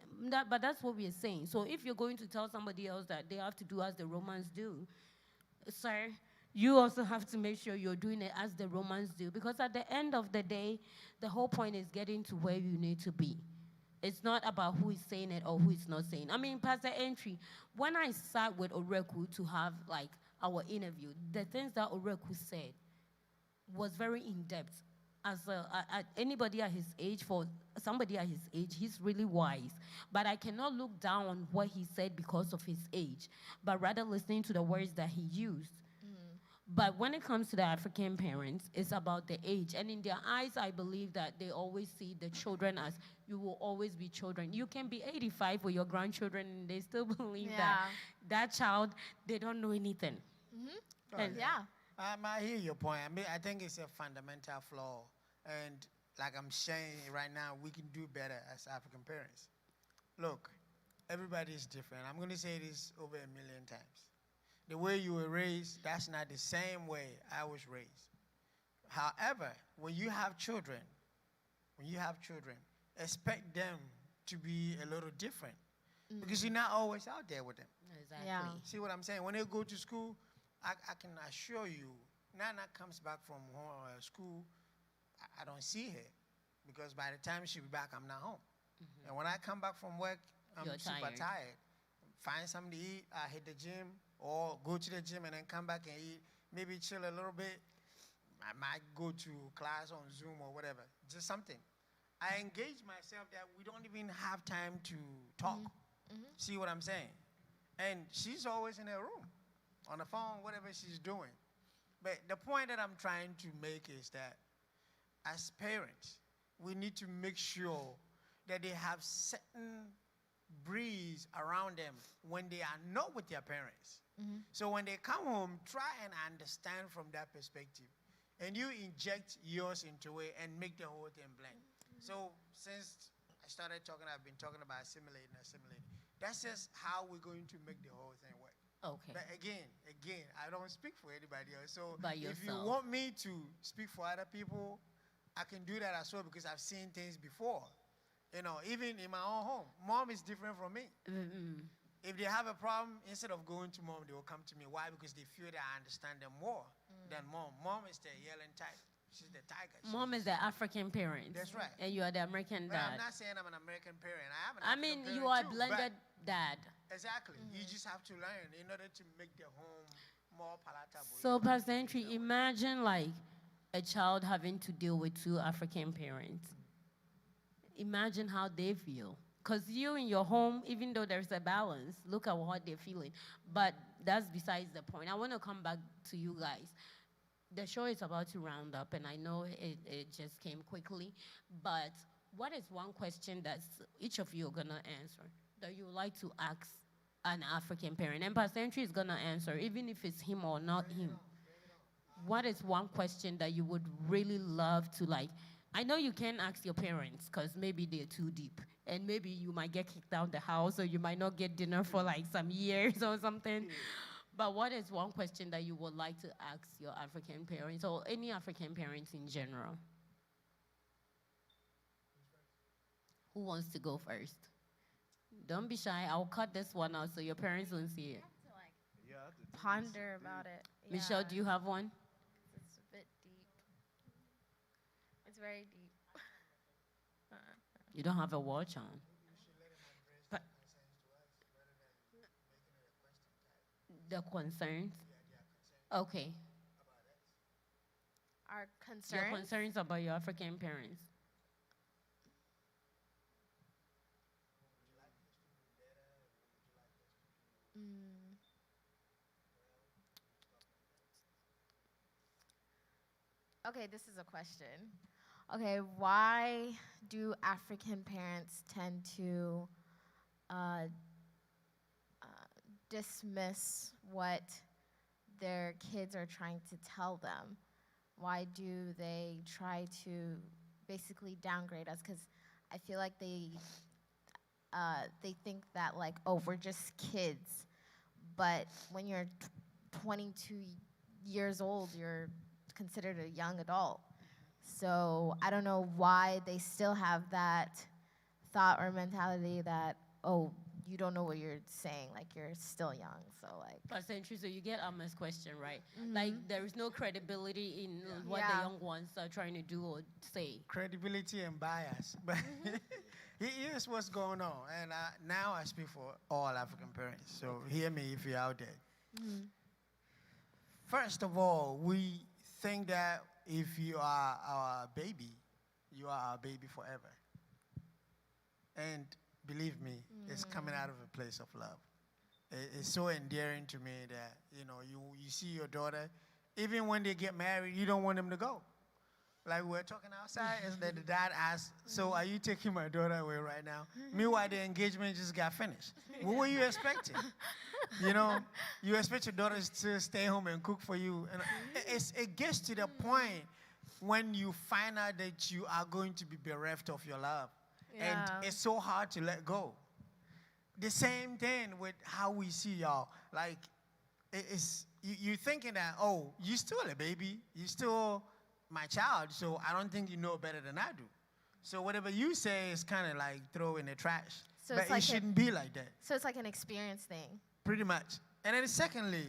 But that's what we're saying. So if you're going to tell somebody else that they have to do as the Romans do, sir, you also have to make sure you're doing it as the Romans do. Because at the end of the day, the whole point is getting to where you need to be. It's not about who is saying it or who is not saying. I mean, Pastor Entry, when I sat with Oreku to have like our interview, the things that Oreku said was very in-depth. As anybody at his age, for somebody at his age, he's really wise. But I cannot look down on what he said because of his age, but rather listening to the words that he used. But when it comes to the African parents, it's about the age. And in their eyes, I believe that they always see the children as you will always be children. You can be 85 with your grandchildren, and they still believe that child, they don't know anything. And I hear your point. I mean, I think it's a fundamental flaw. And like I'm saying right now, we can do better as African parents. Look, everybody is different. I'm going to say this over 1 million times. The way you were raised, that's not the same way I was raised. However, when you have children, expect them to be a little different. Because you're not always out there with them. Exactly. Yeah. See what I'm saying? When they go to school, I can assure you, Nana comes back from school, I don't see her. Because by the time she'll be back, I'm not home. And when I come back from work, I'm super tired. Find something to eat, I hit the gym, or go to the gym and then come back and eat. Maybe chill a little bit. I might go to class on Zoom or whatever. Just something. I engage myself that we don't even have time to talk. See what I'm saying? And she's always in her room, on the phone, whatever she's doing. But the point that I'm trying to make is that as parents, we need to make sure that they have certain breeze around them when they are not with their parents. So when they come home, try and understand from that perspective. And you inject yours into it and make the whole thing blend. So since I started talking, I've been talking about assimilating. That's just how we're going to make the whole thing work. Okay. But again, I don't speak for anybody else. So By if you yourself. want me to speak for other people, I can do that as well because I've seen things before. You know, even in my own home, mom is different from me. If they have a problem, instead of going to mom, they will come to me. Why? Because they feel that I understand them more than mom. Mom is the yelling type. She's the tiger. Mom is the African parent. That's right. And you are the American But dad. I'm not saying I'm an American parent. I am an I African mean, parent you are a too, blended dad. but exactly. You just have to learn in order to make the home more palatable. So, Pastor Entry, imagine like a child having to deal with two African parents. Imagine how they feel. Because you in your home, even though there's a balance, look at what they're feeling. But that's besides the point. I want to come back to you guys. The show is about to round up, and I know it just came quickly. But what is one question that each of you are going to answer that you would like to ask an African parent? And Pastor Entry is going to answer, even if it's him or not him. What is one question that you would really love to like? I know you can't ask your parents because maybe they're too deep. And maybe you might get kicked out of the house or you might not get dinner for like some years or something. But what is one question that you would like to ask your African parents or any African parents in general? Who wants to go first? Don't be shy. I'll cut this one out so your parents won't see it. Ponder about it. Michelle, do you have one? It's a bit deep. It's very deep. You don't have a watch on. But The concerns? Okay. Our Your concerns. concerns about your African parents. Mm. Okay, this is a question. Okay, why do African parents tend to uh, dismiss what their kids are trying to tell them? Why do they try to basically downgrade us? Because I feel like they think that like, oh, we're just kids. But when you're 22 years old, you're considered a young adult. So I don't know why they still have that thought or mentality that, oh, you don't know what you're saying, like you're still young, so like. Pastor Entry, so you get Ama's question, right? Like there is no credibility in what the Yeah. young ones are trying to do or say. Credibility and bias. But here's what's going on. And now I speak for all African parents. So hear me if you're out there. First of all, we think that if you are our baby, you are our baby forever. And believe me, it's coming out of a place of love. It's so endearing to me that, you see your daughter, even when they get married, you don't want them to go. Like we're talking outside, and then the dad asks, so are you taking my daughter away right now? Meanwhile, the engagement just got finished. What were you expecting? You expect your daughter to stay home and cook for you. And it gets to the point when you find out that you are going to be bereft of your love. Yeah. And it's so hard to let go. The same thing with how we see y'all. Like, you're thinking that, oh, you still a baby. You still my child, so I don't think you know better than I do. So whatever you say is kind of like throw in the trash. So but it's like it shouldn't be like that. So it's like an experience thing. Pretty much. And then secondly,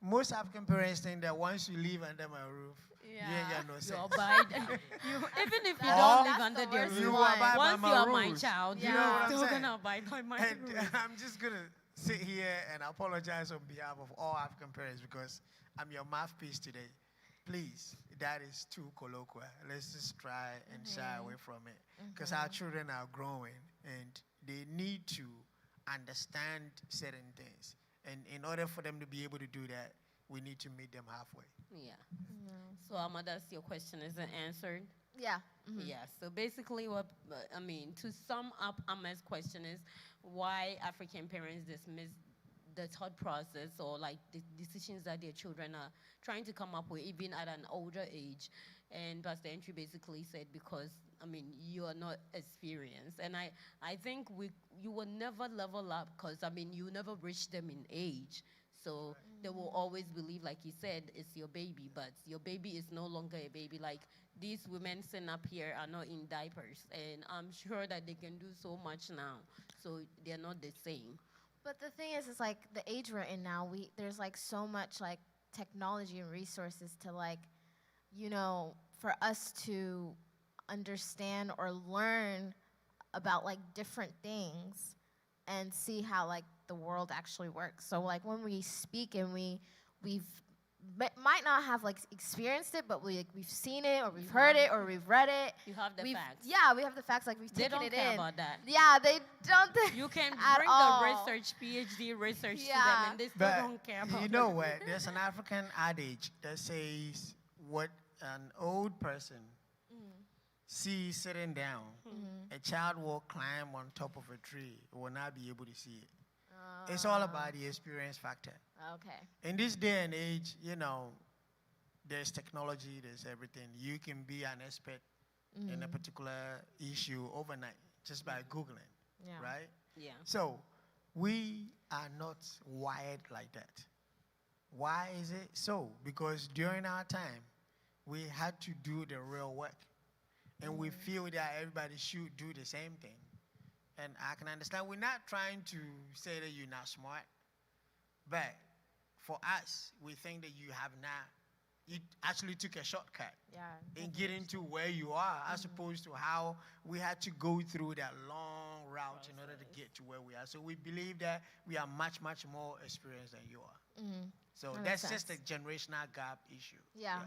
most African parents think that once you live under my roof, you ain't got no You sense. abide. Even if you Or- don't live That's under the their worst roof, one. abide by once my you are my rules. child, You you know what are I'm still saying? gonna abide by my And rules. I'm just going to sit here and apologize on behalf of all African parents because I'm your mouthpiece today. Please, that is too colloquial. Let's just try and shy away from it because our children are growing and they need to understand certain things. And in order for them to be able to do that, we need to meet them halfway. Yeah. So, Ama, that's your question isn't answered. Yeah. Yeah. So basically, to sum up Ama's question is why African parents dismiss the thought process or like the decisions that their children are trying to come up with, even at an older age. And Pastor Entry basically said because you are not experienced, and I think you will never level up because you never reach them in age. So they will always believe, like you said, it's your baby, but your baby is no longer a baby. Like these women sitting up here are not in diapers, and I'm sure that they can do so much now. So they're not the same. But the thing is, it's like the age we're in now, there's like so much like technology and resources to like, for us to understand or learn about like different things and see how like the world actually works. So like when we speak and we've might not have like experienced it, but we've seen it or we've heard it or we've read it. You have the facts. Yeah, we have the facts. Like we've They taken don't it care in. about that. Yeah, they don't. You can at bring all. the research, PhD research to them, Yeah. and they still But don't care about you it. know what? There's an African adage that says what an old person sees sitting down, a child will climb on top of a tree, will not be able to see it. It's all about the experience factor. Okay. In this day and age, there's technology, there's everything. You can be an expert in a particular issue overnight just by Googling, Yeah. right? Yeah. So we are not wired like that. Why is it so? Because during our time, we had to do the real work. And we feel that everybody should do the same thing. And I can understand. We're not trying to say that you're not smart. But for us, we think that you actually took a shortcut Yeah. in getting to where you are, as opposed to how we had to go through that long route in order to get to where we are. So we believe that we are much, much more experienced than you are. So That that's makes just a sense. generational gap issue. Yeah.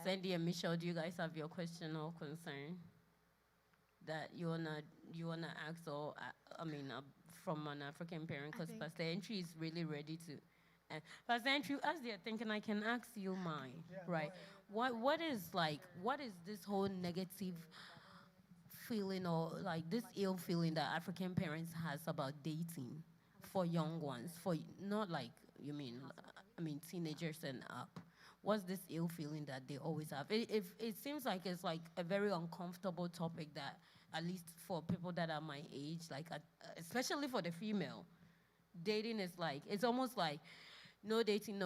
Sandy and Michelle, do you guys have your question or concern that you wanna ask, or from an African parent? Because think- Pastor Entry is really ready to. Pastor Entry, as they're thinking, I can ask you mine, right? What is this whole negative feeling, or like this ill feeling that African parents has about dating for young ones, for not like teenagers and up? What's this ill feeling that they always have? It seems like it's like a very uncomfortable topic that, at least for people that are my age, especially for the female, dating is like, it's almost like no dating,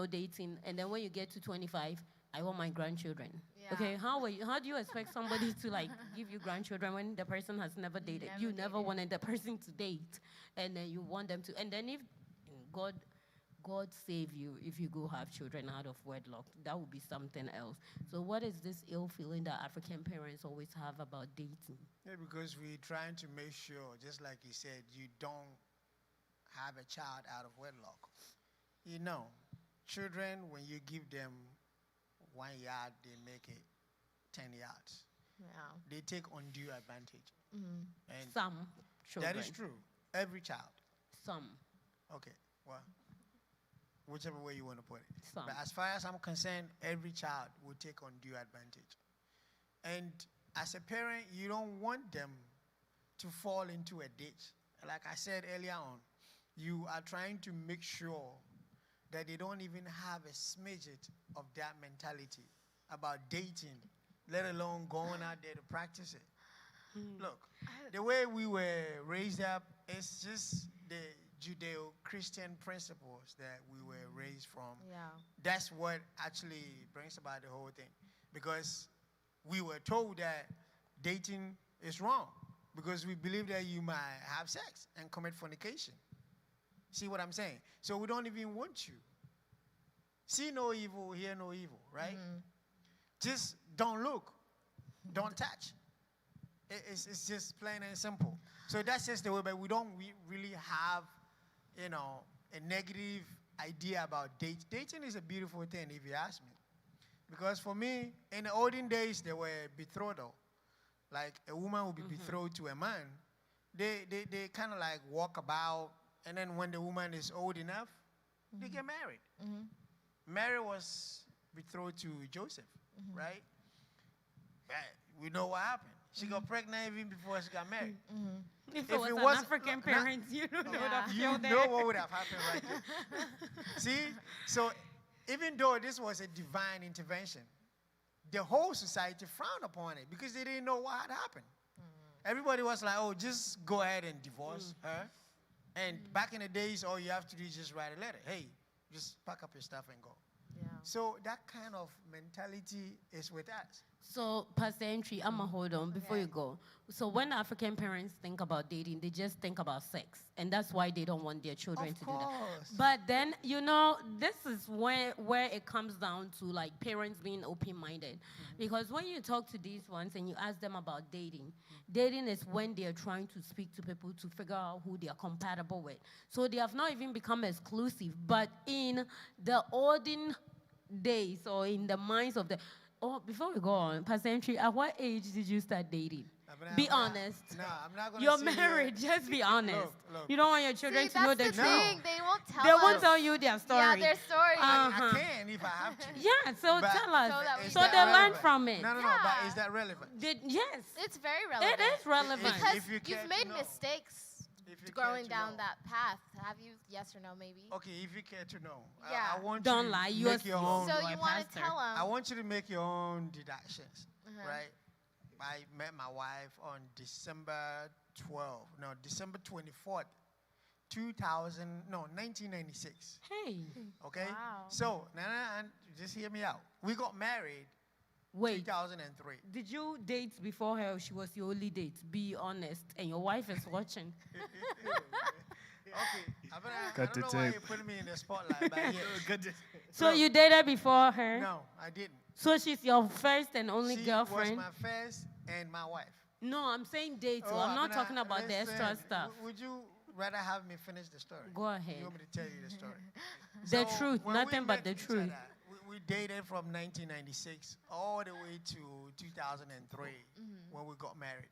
and then when you get to 25, I want my grandchildren. Yeah. Okay, how do you expect somebody to like give you grandchildren when the person has never dated? Never You never dated. wanted the person to date, and then you want them to, and then if God save you if you go have children out of wedlock, that would be something else. So what is this ill feeling that African parents always have about dating? Yeah, because we're trying to make sure, just like you said, you don't have a child out of wedlock. You know, children, when you give them 1 yard, they make it 10 yards. Yeah. They take undue advantage. And Some children. that is true. Every child. Some. Okay, well, whichever way you want to put it. Some. But as far as I'm concerned, every child will take undue advantage. And as a parent, you don't want them to fall into a ditch. Like I said earlier on, you are trying to make sure that they don't even have a smidget of that mentality about dating, let alone going out there to practice it. Look, the way we were raised up, it's just the Judeo-Christian principles that we were raised from. Yeah. That's what actually brings about the whole thing. Because we were told that dating is wrong, because we believe that you might have sex and commit fornication. See what I'm saying? So we don't even want you. See no evil, hear no evil, right? Just don't look, don't touch. It's just plain and simple. So that's just the way, but we don't really have, a negative idea about dating. Dating is a beautiful thing, if you ask me. Because for me, in the olden days, there were betrothal. Like a woman would be betrothed to a man. They kind of like walk about, and then when the woman is old enough, they get married. Mary was betrothed to Joseph, right? We know what happened. She got pregnant even before she got married. If If it was it an wasn't- African look, parent, you don't know that. You know what would have happened right there. See? So even though this was a divine intervention, the whole society frowned upon it because they didn't know what had happened. Everybody was like, oh, just go ahead and divorce her. And back in the days, all you have to do is just write a letter. Hey, just pack up your stuff and go. Yeah. So that kind of mentality is with us. So, Pastor Entry, I'ma hold on before you go. So when African parents think about dating, they just think about sex. And that's why they don't want their children Of to do that. course. But then, this is where it comes down to like parents being open-minded. Because when you talk to these ones and you ask them about dating, dating is when they're trying to speak to people to figure out who they are compatible with. So they have not even become exclusive. But in the olden days, or in the minds of the... Oh, before we go on, Pastor Entry, at what age did you start dating? Be honest. No, I'm not going to You're married, just be honest. Look. You don't want your children See, to know that's the the truth. thing. They won't tell They us. won't tell you their story. Yeah, their story. I Uh-huh. can if I have to. Yeah, so But- tell us. So that we Is So that they learn relevant? from it. No, but Yeah. is that relevant? Yes. It's very relevant. It is relevant. Because If you care you've to made know. mistakes If you going care to down know. that path. Have you? Yes or no, maybe. Okay, if you care to know. Yeah. I want Don't you lie. to You make your own. So you you are want to pastor. tell them? I want you to make your own deductions, Uh-huh. right? I met my wife on December 24th, 1996. Hey, Okay? Wow. So, just hear me out. We got married wait. 2003. Did you date before her or she was your only date? Be honest. And your wife is watching. Okay. I Cut don't know the why tape. you're putting me in the spotlight, but yeah. So you dated before her? No, I didn't. So she's your first and only She girlfriend? was my first and my wife. No, I'm saying date. Oh, I'm not Abena, talking about the listen, extra stuff. Would you rather have me finish the story? Go ahead. You want me to tell you the story? The So, truth, when we nothing but met the each truth. other, we dated from 1996 all the way to 2003 when we got married.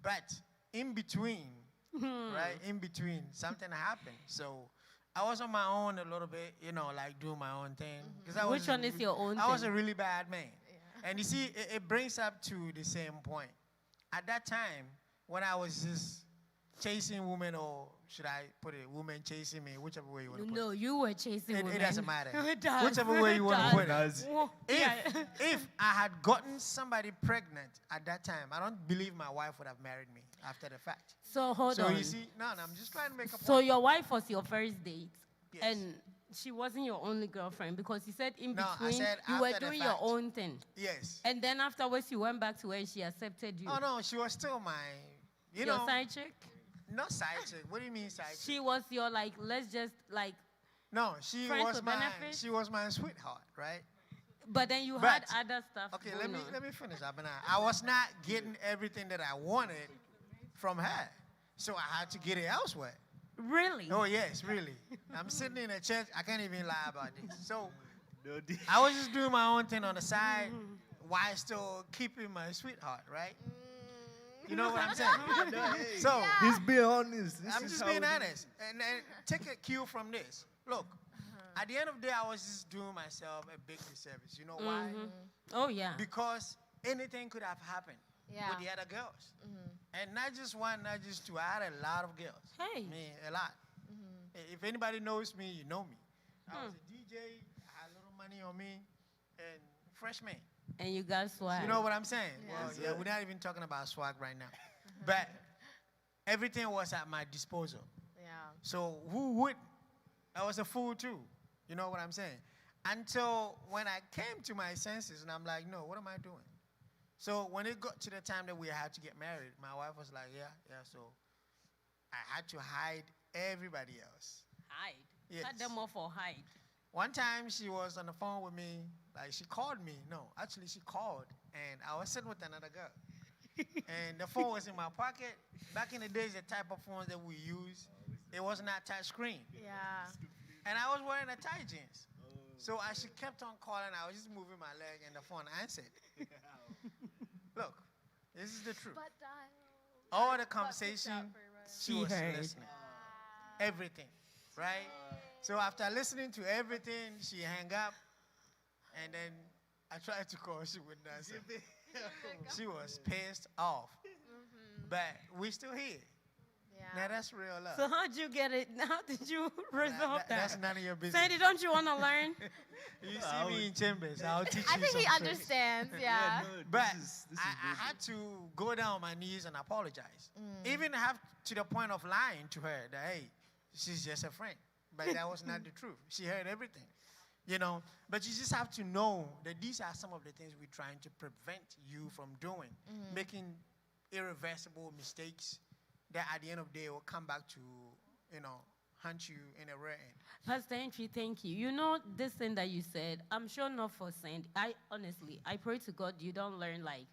But in between, right, in between, something happened. So I was on my own a little bit, you know, like doing my own thing. 'Cause I Which was one is your own I was a thing? really bad man. And you see, it brings up to the same point. At that time, when I was just chasing women, or should I put it, women chasing me, whichever way you want to put it. No, you were chasing It women. doesn't matter. It does. Whichever way you want to It put it. Does. Well, yeah. If I had gotten somebody pregnant at that time, I don't believe my wife would have married me after the fact. So hold So on. you see, no, I'm just trying to make a point. So your wife was your first date, Yes. and she wasn't your only girlfriend because you said in No, I between said you were after the doing your fact. own thing, Yes. and then afterwards you went back to her and she accepted you. Oh no, she was still my, you your know, side chick. not side chick. What do you mean side chick? She was your like. Let's just like. No, she friends was with my, benefits? she was my sweetheart, right? But then you But- had other stuff. Okay, going on. let me finish, Abena. I was not getting everything that I wanted from her, so I had to get it elsewhere. Really? Oh yes, really. I'm sitting in a church. I can't even lie about this. So No, the- I was just doing my own thing on the side while still keeping my sweetheart, right? You know what I'm saying? So He's being honest. This I'm is just how being it is. honest. And take a cue from this. Look, at the end of the day, I was just doing myself a big disservice. You know why? Oh yeah. Because anything could have happened Yeah. with the other girls. And not just one, not just two. I had a lot of girls. Hey. I mean, a lot. If anybody knows me, you know me. I was a DJ, I had a little money on me, and freshman. And you got swag. You know what I'm saying? Yeah. Well, Yes, yeah, sir. we're not even talking about swag right now. But everything was at my disposal. Yeah. So who would? I was a fool too. You know what I'm saying? Until when I came to my senses and I'm like, no, what am I doing? So when it got to the time that we had to get married, my wife was like, yeah. So I had to hide everybody else. Hide. Yes. Cut them off or hide. One time she was on the phone with me, like she called me. No, actually she called, and I was sitting with another girl. And the phone was in my pocket. Back in the days, the type of phones that we use, it was not touch screen. Yeah. And I was wearing a tight jeans. So as she kept on calling, I was just moving my leg, and the phone answered. Look, this is the truth. All the conversation, she was heard. listening. Everything, right? So after listening to everything, she hung up, and then I tried to call, she wouldn't answer. She was pissed off. But we're still here. Now Yeah. that's real love. So how'd you get it? How did you resolve that? That's none of your business. Sandy, don't you want to learn? You see me in chambers, I'll teach I you think some he tricks. understands. Yeah. no, But this is I good. had to go down on my knees and apologize. Even have to the point of lying to her that, hey, she's just a friend. But that was not the truth. She heard everything. You know, but you just have to know that these are some of the things we're trying to prevent you from doing, making irreversible mistakes that at the end of the day will come back to, you know, hunt you in a rear end. Pastor Entry, thank you. You know, this thing that you said, I'm sure not for Sandy. I pray to God you don't learn like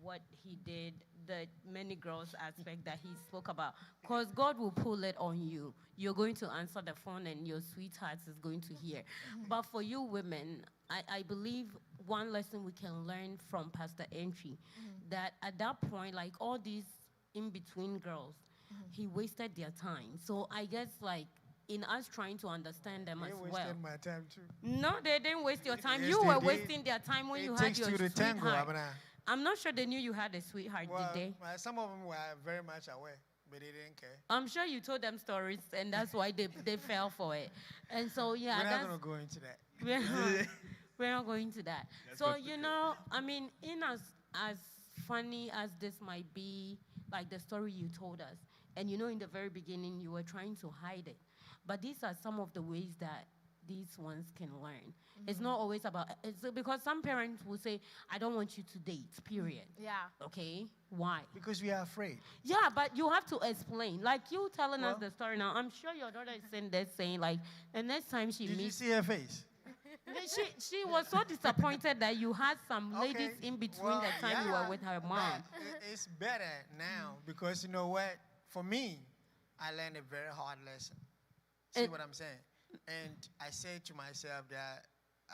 what he did, the many girls aspect that he spoke about. Because God will pull it on you. You're going to answer the phone and your sweetheart is going to hear. But for you women, I believe one lesson we can learn from Pastor Entry, that at that point, like all these in-between girls, he wasted their time. So I guess like in us trying to understand them They as well. wasted my time too. No, they didn't waste your time. Yes, you they were did. wasting their time when It you had takes your two to tango, sweetheart. Abena. I'm not sure they knew you had a sweetheart, Well, did they? well, some of them were very much aware, but they didn't care. I'm sure you told them stories, and that's why they fell for it. And so, yeah, We're not that's, going to go into that. we're not going to that. So, you know, I mean, in as funny as this might be, like the story you told us, and you know, in the very beginning, you were trying to hide it. But these are some of the ways that these ones can learn. It's not always about, it's because some parents will say, I don't want you to date, period. Yeah. Okay, why? Because we are afraid. Yeah, but you have to explain. Like you telling us Well- the story now, I'm sure your daughter is sitting there saying like, the next time she Did you meets, see her face? She was so disappointed that you had some ladies in between Well, the time you yeah, were with her mom. but it's better now because you know what? For me, I learned a very hard lesson. See what I'm saying? And I said to myself that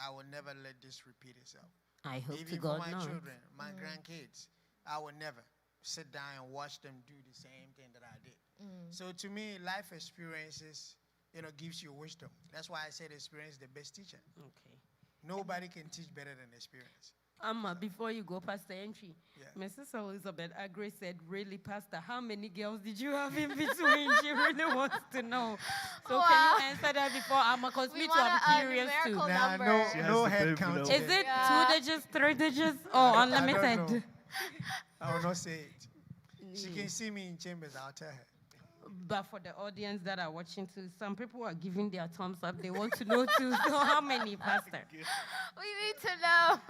I will never let this repeat itself. I hope Even to for God my not. children, my grandkids, I will never sit down and watch them do the same thing that I did. So to me, life experiences, gives you wisdom. That's why I said experience is the best teacher. Okay. Nobody can teach better than experience. Before you go past the entry, Yeah. Mrs. Elizabeth Agre said, really, Pastor, how many girls did you have in between? She really wants to know. So Wow. can you answer that before Amma? Because We me too, want I'm a curious too. numerical Nah, number. no, She has no the head baby count. now. Is it Yeah. 2 digits, 3 digits, or I don't unlimited? know. I will not say it. She can see me in chambers, I'll tell her. But for the audience that are watching too, some people are giving their thumbs up. They want to know too. So how many, Pastor? We need to know.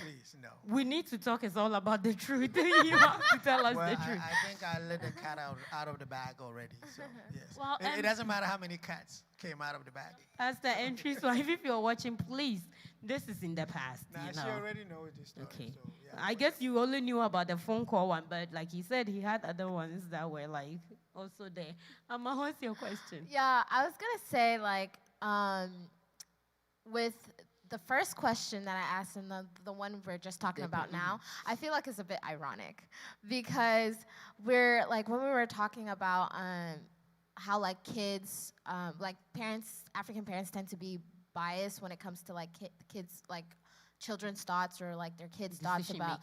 Please, no. We need to talk. It's all about the truth. You have to tell us Well, the truth. I think I let the cat out of the bag already. So, yes. Well, It doesn't matter how many cats came out of the bag. Pastor Entry's wife, if you're watching, please, this is in the past. Nah, you she know. already knows this story. Okay. So, yeah. I guess you only knew about the phone call one, but like he said, he had other ones that were like also there. Amma, what's your question? Yeah, I was gonna say with the first question that I asked and the one we're just talking about now, I feel like it's a bit ironic because we're like when we were talking about how like kids, like parents, African parents tend to be biased when it comes to like kids like children's thoughts or like their kids' thoughts about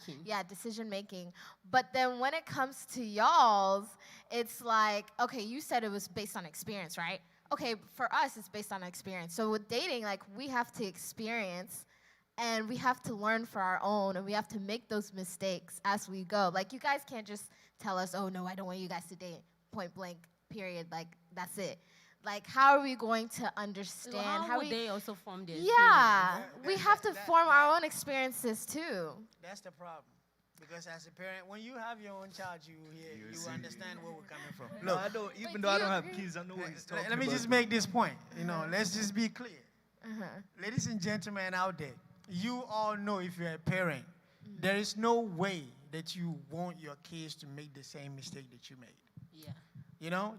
decision making. But then when it comes to y'all's, it's like, okay, you said it was based on experience, right? Okay, for us, it's based on experience. So with dating, like we have to experience and we have to learn for our own and we have to make those mistakes as we go. Like you guys can't just tell us, oh no, I don't want you guys to date, point blank, period, like that's it. Like, how are we going to understand? How would they also form their Yeah, experience? we have to form our own experiences too. That's the problem. Because as a parent, when you have your own child, you see. understand where we're coming from. No, Look, I don't. Even But though I you don't have agree. kids, I know what he's talking let me about. just make this point. Let's just be clear. Ladies and gentlemen out there, you all know if you're a parent, there is no way that you want your kids to make the same mistake that you made. Yeah.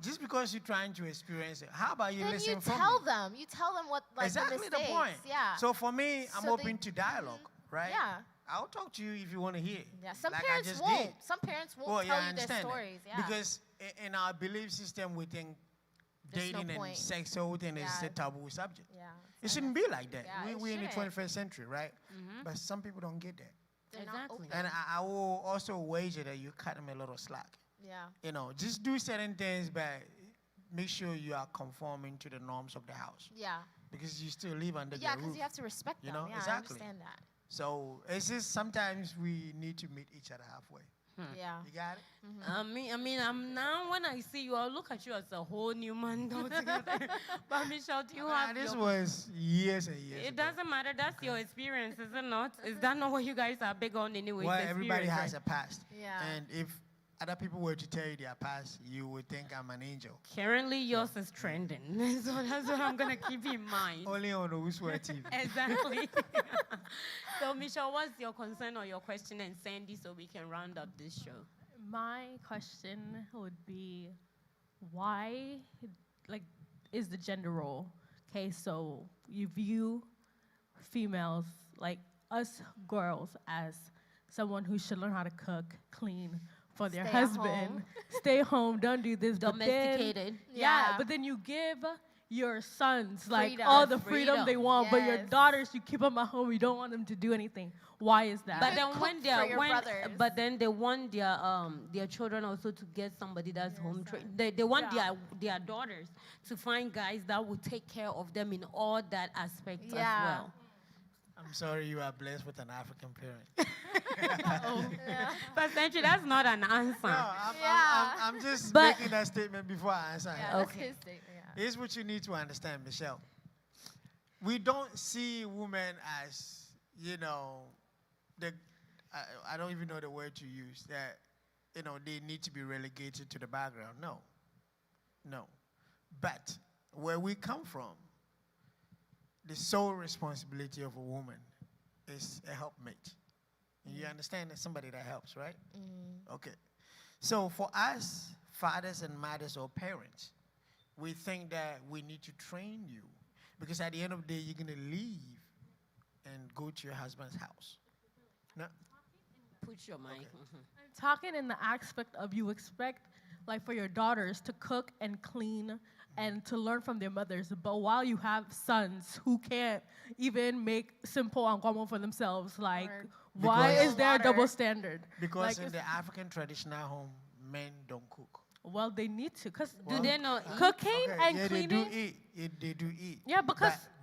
Just because you're trying to experience it. How about you Then listen you from tell me? them. You tell them what like Exactly the the mistakes. point. Yeah. So for me, I'm So open to dialogue, right? Yeah. I'll talk to you if you want to hear. Yeah. Some like I parents just won't. did. Some parents won't Well, tell yeah, I you their understand that. stories. Yeah. Because in our belief system, we think There's no dating and point. sex whole thing is Yeah. a taboo subject. Yeah. It shouldn't be like that. Yeah, it We're in the shouldn't. 21st century, right? But some people don't get that. They're not Exactly. open. And I will also wager that you cut them a little slack. Yeah. Just do certain things, but make sure you are conforming to the norms of the house Yeah. because you still live under Yeah, their because roof. you have to respect You them. know, Yeah, exactly. I understand that. So it's just sometimes we need to meet each other halfway. Yeah. You got it? I mean, I'm now when I see you, I'll look at you as a whole new man altogether. But Michelle, do you have This your- was years and years It ago. doesn't matter. That's your experience, is it not? Is that not what you guys are big on anyway? Well, the everybody experience, has right? a past. Yeah. And if other people were to tell you their past, you would think I'm an angel. Currently, yours is trending. So that's what I'm going to keep in mind. Only on the Uswa TV. Exactly. So, Michelle, what's your concern or your question? And Sandy, so we can round up this show. My question would be, why, like, is the gender role? Okay, so you view females, like us girls, as someone who should learn how to cook, clean for their Stay at husband, home. stay home, don't do this. but then- Domesticated. yeah, Yeah. but then you give your sons like all the freedom they Freedom. want, but your Yes. daughters you keep them at home. You don't want them to do anything. Why is that? But could then cook when for they are your brothers. but then they want their children also to get somebody that's home trained. They want Yeah. their daughters to find guys that will take care of them in all that aspect as Yeah. well. I'm sorry you are blessed with an African parent. But essentially, that's not an answer. No, Yeah. I'm just But- making that statement before I answer. Yeah, it. that's Okay. his statement. Yeah. Here's what you need to understand, Michelle. We don't see women as, I don't even know the word to use, that, they need to be relegated to the background. No. No. But where we come from, the sole responsibility of a woman is a helpmate. You understand that somebody that helps, right? Okay. So for us, fathers and mothers or parents, we think that we need to train you because at the end of the day, you're going to leave and go to your husband's house. No? Put your mic. Okay. Talking in the aspect of you expect, like, for your daughters to cook and clean and to learn from their mothers, but while you have sons who can't even make simple anguamo for themselves, like, why Because- is there a double standard? Because Like, in the African traditional home, men don't cook. well, they need to, because Do they know? cooking Okay, and yeah, cleaning. they do eat. They do eat. Yeah, because- But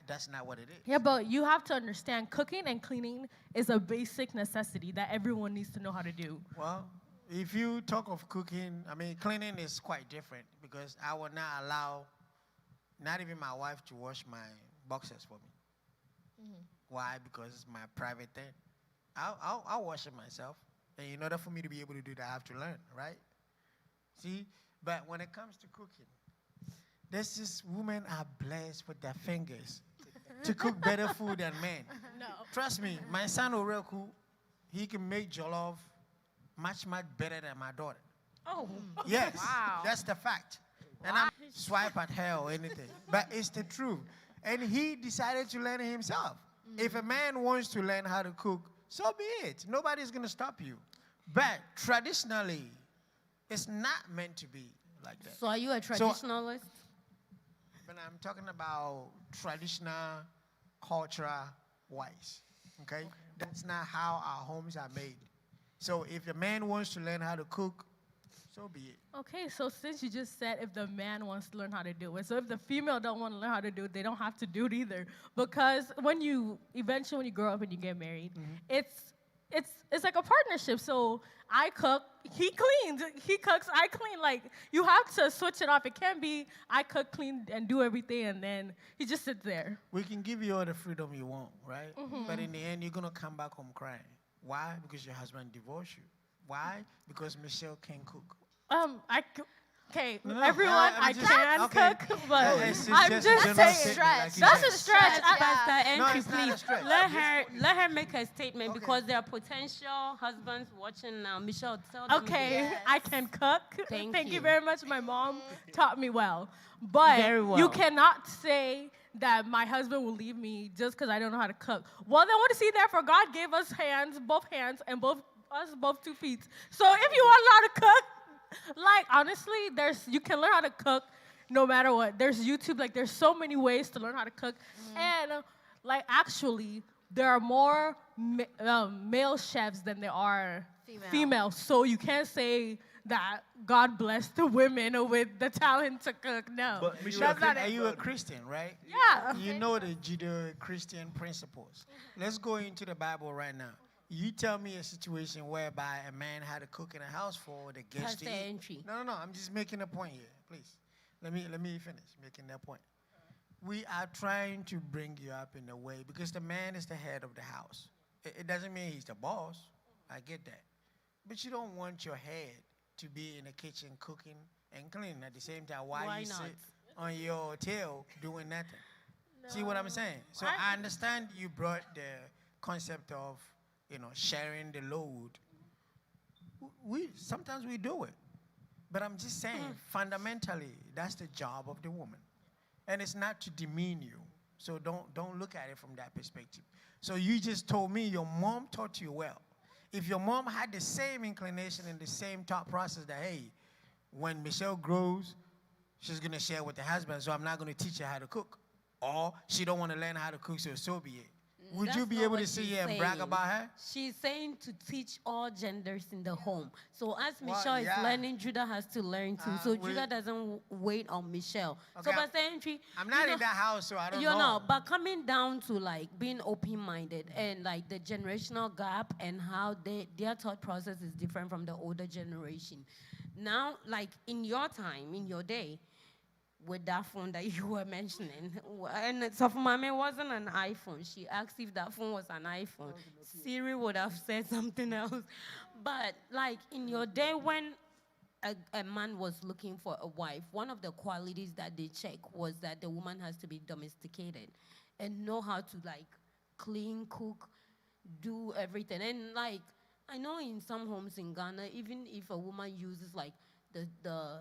that's not what it is. Yeah, but you have to understand, cooking and cleaning is a basic necessity that everyone needs to know how to do. Well, if you talk of cooking, I mean, cleaning is quite different because I will not allow, not even my wife, to wash my boxers for me. Why? Because it's my private thing. I'll wash it myself. And in order for me to be able to do that, I have to learn, right? See? But when it comes to cooking, there's this women are blessed with their fingers to cook better food than men. No. Trust me, my son Oreku, he can make jollof much better than my daughter. Oh, Yes, Wow. that's the fact. And I'm swipe at her or anything, but it's the truth. And he decided to learn it himself. If a man wants to learn how to cook, so be it. Nobody's gonna stop you. But traditionally, it's not meant to be like that. so are you a traditionalist? When I'm talking about traditional, cultural wise, okay? That's not how our homes are made. So if a man wants to learn how to cook, so be it. Okay, so since you just said if the man wants to learn how to do it, so if the female don't want to learn how to do it, they don't have to do it either. Because when you grow up and you get married, it's like a partnership. So I cook, he cleans. He cooks, I clean. Like, you have to switch it off. It can't be I cook, clean, and do everything, and then he just sits there. We can give you all the freedom you want, right? But in the end, you're gonna come back home crying. Why? Because your husband divorced you. Why? Because Michelle can't cook. No, Everyone, I'm I just- can okay. cook, but It's I'm just a just general saying. statement, like you That's said. a stretch. Pastor No, Entry, it's not a please stretch. let her make a statement because there are potential husbands watching now. Michelle, tell them. Okay, Yes. I can cook. Thank you you. very much. My mom taught me well. But Very well. you cannot say that my husband will leave me just because I don't know how to cook. Well, then what is he there for? God gave us both hands, and both 2 feet. So if you want to learn how to cook, like, honestly, you can learn how to cook no matter what. There's YouTube, like, there's so many ways to learn how to cook. And, like, actually, there are more male chefs than there are females. So you can't say that God bless the women with the talent to cook. No. But Michelle, That's not Are it. you a Christian, right? Yeah. You know the Judeo-Christian principles. Let's go into the Bible right now. You tell me a situation whereby a man had to cook in a house for the guests to Pastor eat. Entry. No. I'm just making a point here, please. Let me finish making that point. We are trying to bring you up in a way because the man is the head of the house. It doesn't mean he's the boss. I get that. But you don't want your head to be in the kitchen cooking and cleaning at the same time while Why you not? sit on your tail doing nothing. See what I'm saying? So I understand you brought the concept of, sharing the load. Sometimes we do it. But I'm just saying, fundamentally, that's the job of the woman. And it's not to demean you. So don't look at it from that perspective. So you just told me your mom taught you well. If your mom had the same inclination and the same thought process that, hey, when Michelle grows, she's going to share with the husband, so I'm not going to teach her how to cook. Or she don't want to learn how to cook, so be it. Would That's you be not able what to sit she's here and brag saying. about her? She's saying to teach all genders in the home. So as Well, Michelle is yeah. learning, Judah has to learn too. So we- Judah doesn't wait on Michelle. Okay, So Pastor Entry, I'm not in that house, so I don't you know. know, but coming down to like being open-minded and like the generational gap and how their thought process is different from the older generation. Now, like in your time, in your day, with that phone that you were mentioning, and Sofumame wasn't an iPhone. She asked if that phone was an iPhone. Siri would have said something else. But like in your day when a man was looking for a wife, one of the qualities that they check was that the woman has to be domesticated and know how to like clean, cook, do everything. And like, I know in some homes in Ghana, even if a woman uses like the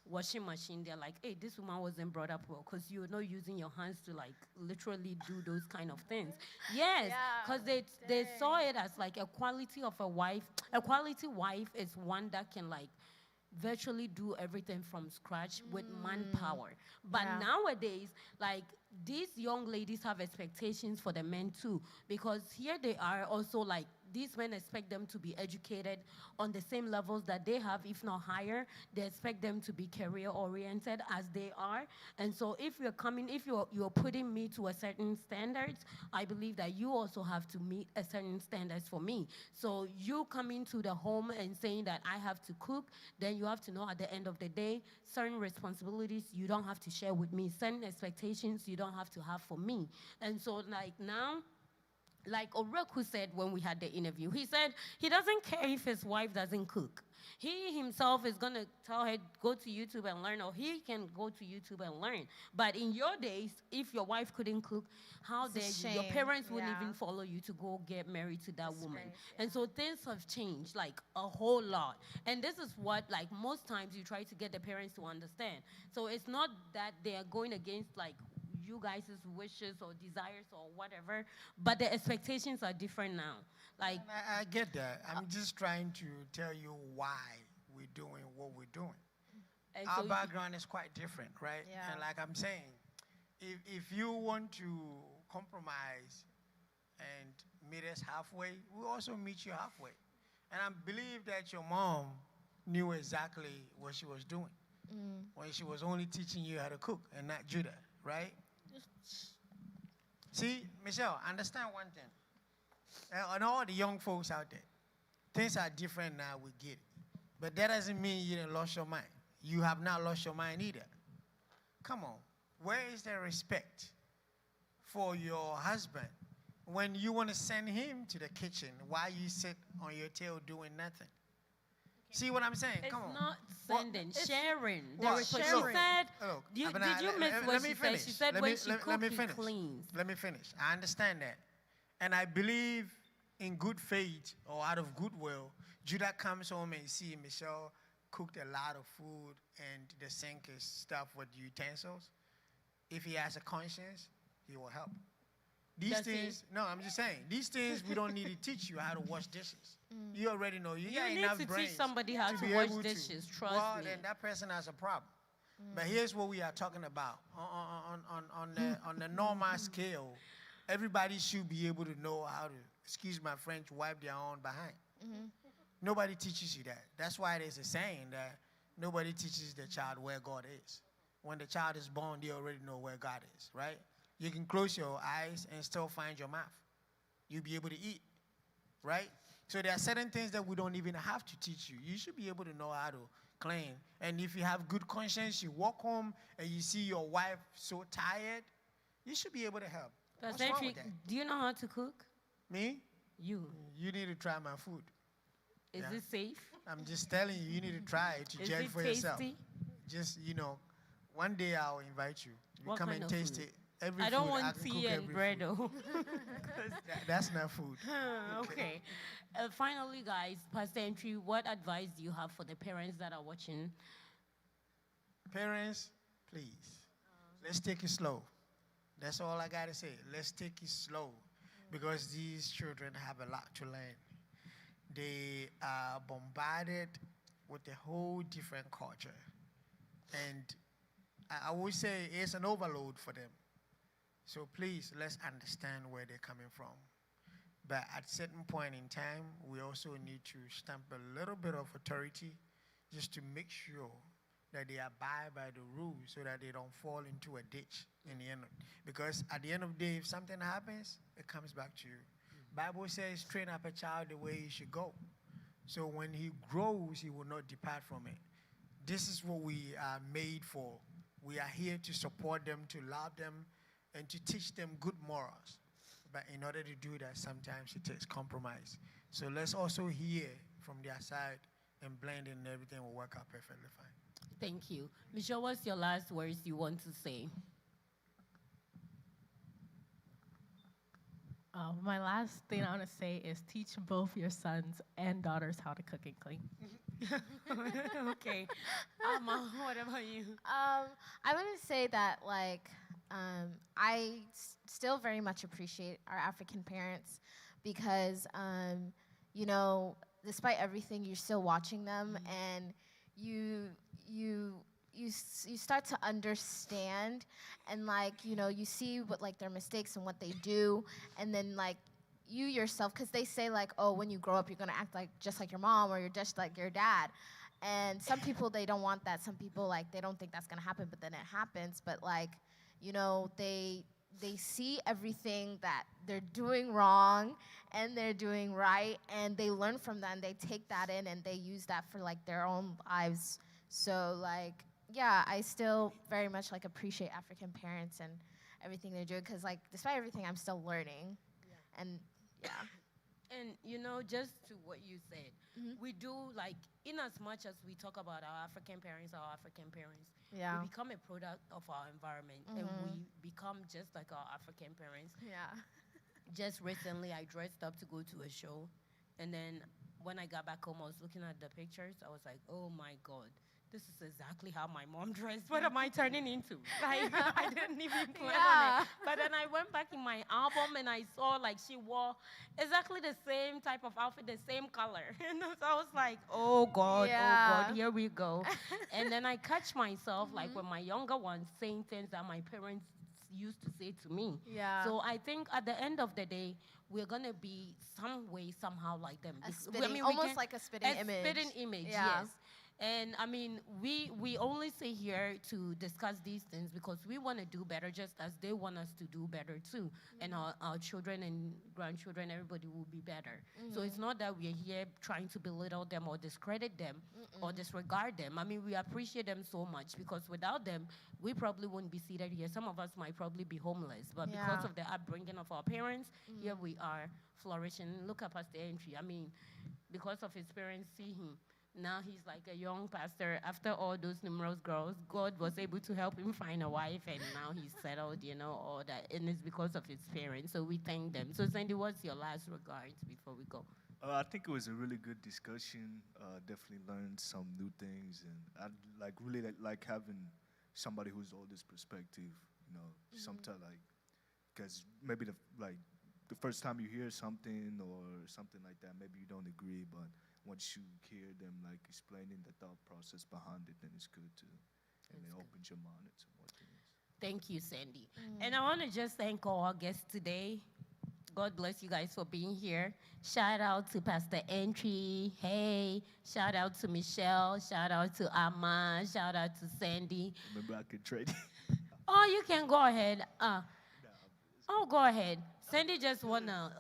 washing machine, they're like, hey, this woman wasn't brought up well because you're not using your hands to like literally do those kind of things. Yes, because they saw it as like a quality of a wife. A quality wife is one that can like virtually do everything from scratch with manpower. But nowadays, like these young ladies have expectations for the men too, because here they are also like, these men expect them to be educated on the same levels that they have, if not higher. They expect them to be career-oriented as they are. And so if you're putting me to a certain standards, I believe that you also have to meet a certain standards for me. So you coming to the home and saying that I have to cook, then you have to know at the end of the day, certain responsibilities you don't have to share with me, certain expectations you don't have to have for me. And so like now, like Oreku said when we had the interview, he said he doesn't care if his wife doesn't cook. He himself is going to tell her, go to YouTube and learn, or he can go to YouTube and learn. But in your days, if your wife couldn't cook, how dare you? Your parents wouldn't even follow you to go get married to that woman. And so things have changed, like a whole lot. And this is what, like, most times you try to get the parents to understand. So it's not that they are going against, like, you guys' wishes or desires or whatever, but the expectations are different now. Like, I get that. I'm just trying to tell you why we're doing what we're doing. Our background is quite different, right? Yeah. And like I'm saying, if you want to compromise and meet us halfway, we also meet you halfway. And I believe that your mom knew exactly what she was doing when she was only teaching you how to cook and not Judah, right? See, Michelle, understand one thing. And all the young folks out there, things are different now, we get it. But that doesn't mean you didn't lost your mind. You have not lost your mind either. Come on, where is the respect for your husband when you want to send him to the kitchen while you sit on your tail doing nothing? See what I'm saying? It's Come on. not sending, sharing. What? She Sharing. said, Look, did you let- miss let- what let she me said? finish. She said Let when me- she let- let me cooks, he finish. cleans. Let me finish. I understand that. And I believe in good faith or out of goodwill, Judah comes home and see Michelle cooked a lot of food and the sink is stuffed with utensils. If he has a conscience, he will help. These Does he? things, no, I'm just saying, these things we don't need to teach you how to wash dishes. You already know. You got need enough to teach brains somebody how to be wash able dishes, trust well, me. then that person has a problem. But here's what we are talking about. On the normal scale, everybody should be able to know how to, excuse my French, wipe their own behind. Nobody teaches you that. That's why there's a saying that nobody teaches the child where God is. When the child is born, they already know where God is, right? You can close your eyes and still find your mouth. You'll be able to eat, right? So there are certain things that we don't even have to teach you. You should be able to know how to clean. And if you have good conscience, you walk home and you see your wife so tired, you should be able to help. What's wrong with that? Do you know how to cook? Me? You. You need to try my food. Is Yeah. it safe? I'm just telling you, you need to try it to Is judge it for yourself. tasty? Just, one day I'll invite you. You What come kind and of taste food? it. Every I don't food, want can tea cook and every bread, food. though. That's not food. Okay. Finally, guys, Pastor Entry, what advice do you have for the parents that are watching? Parents, please, let's take it slow. That's all I got to say. Let's take it slow because these children have a lot to learn. They are bombarded with a whole different culture. And I would say it's an overload for them. So please, let's understand where they're coming from. But at certain point in time, we also need to stamp a little bit of authority just to make sure that they abide by the rules so that they don't fall into a ditch in the end. Because at the end of the day, if something happens, it comes back to you. Bible says, train up a child the way he should go. So when he grows, he will not depart from it. This is what we are made for. We are here to support them, to love them, and to teach them good morals. But in order to do that, sometimes it takes compromise. So let's also hear from their side and blending and everything will work out perfectly fine. Thank you. Michelle, what's your last words you want to say? My last thing I want to say is teach both your sons and daughters how to cook and clean. Okay. What about you? I want to say that, like, I still very much appreciate our African parents because, you know, despite everything, you're still watching them, and you start to understand, and, like, you know, you see what, like, their mistakes and what they do, and then, like, you yourself, because they say, like, oh, when you grow up, you're going to act like just like your mom, or you're just like your dad. And some people, they don't want that. Some people, like, they don't think that's going to happen, but then it happens. But, like, you know, they see everything that they're doing wrong and they're doing right, and they learn from that, and they take that in, and they use that for, like, their own lives. So, like, yeah, I still very much, like, appreciate African parents and everything they're doing, because, like, despite everything, I'm still learning. Yeah. And, yeah. And, you know, just to what you said, we do, like, in as much as we talk about our African parents, Yeah. we become a product of our environment, and we become just like our African parents. Yeah. Just recently, I dressed up to go to a show, and then when I got back home, I was looking at the pictures. I was like, oh, my God. This is exactly how my mom dressed. What am I turning into? Like, I didn't even plan on it. But then I went back in my album and I saw, like, she wore exactly the same type of outfit, the same color. And so I was like, oh, God, here we go. And then I catch myself, like, with my younger ones saying things that my parents used to say to me. Yeah. So I think at the end of the day, we're going to be some way, somehow like them. Almost like a spitting image. Spitting image, Yeah. yes. And I mean, we only sit here to discuss these things because we want to do better, just as they want us to do better too. And our children and grandchildren, everybody will be better. So it's not that we're here trying to belittle them or discredit them or disregard them. I mean, we appreciate them so much because without them, we probably wouldn't be seated here. Some of us might probably be homeless, but because of the upbringing of our parents, here we are flourishing. Look at Pastor Entry. I mean, because of his parents, see him. Now he's like a young pastor. After all those numerous girls, God was able to help him find a wife, and now he's settled, you know, all that. And it's because of his parents, so we thank them. So, Sandy, what's your last regards before we go? I think it was a really good discussion. Definitely learned some new things, and I really like having somebody who's all this perspective. You know, sometimes because maybe the first time you hear something or something like that, maybe you don't agree, but once you hear them explaining the thought process behind it, then it's good too, and it opens your mind to more things. Thank you, Sandy. And I want to just thank all our guests today. God bless you guys for being here. Shout out to Pastor Entry. Hey. Shout out to Michelle. Shout out to Amma. Shout out to Sandy. Remember, I could trade you. Oh, you can go ahead. Go ahead. Sandy just want to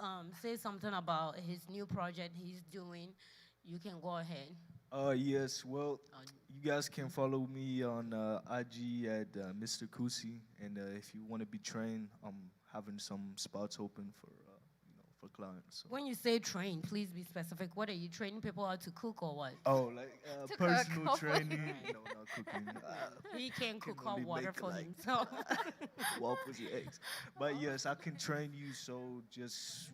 say something about his new project he's doing. You can go ahead. Yes, well, you guys can follow me on IG at Mr. Kusi, and if you want to be trained, I'm having some spots open for clients. So. When you say train, please be specific. What are you training people how to cook or what? Oh, personal training. No, not cooking. He can cook hot only water make, for himself. Waffles and eggs. But yes, I can train you, so just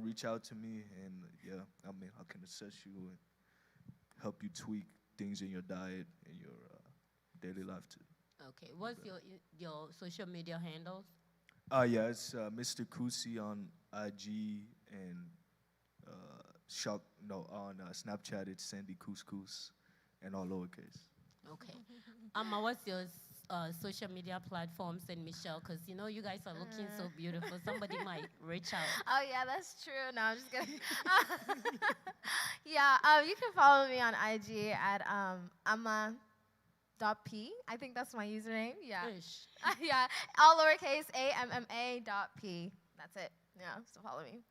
reach out to me, and yeah, I mean, I can assess you and help you tweak things in your diet and your daily life too. Okay, what's your social media handles? Yeah, it's Mr. Kusi on IG, and on Snapchat it's Sandy Couscous, and all lowercase. Okay. Amma, what's your social media platforms, and Michelle, because you know you guys are looking so beautiful. Somebody might reach out. Oh yeah, that's true. No, I'm just kidding. Yeah, you can follow me on IG at Amma.P. I think that's my username. Yeah. Yeah, all lowercase AMMA.P. That's it. Yeah, so follow me.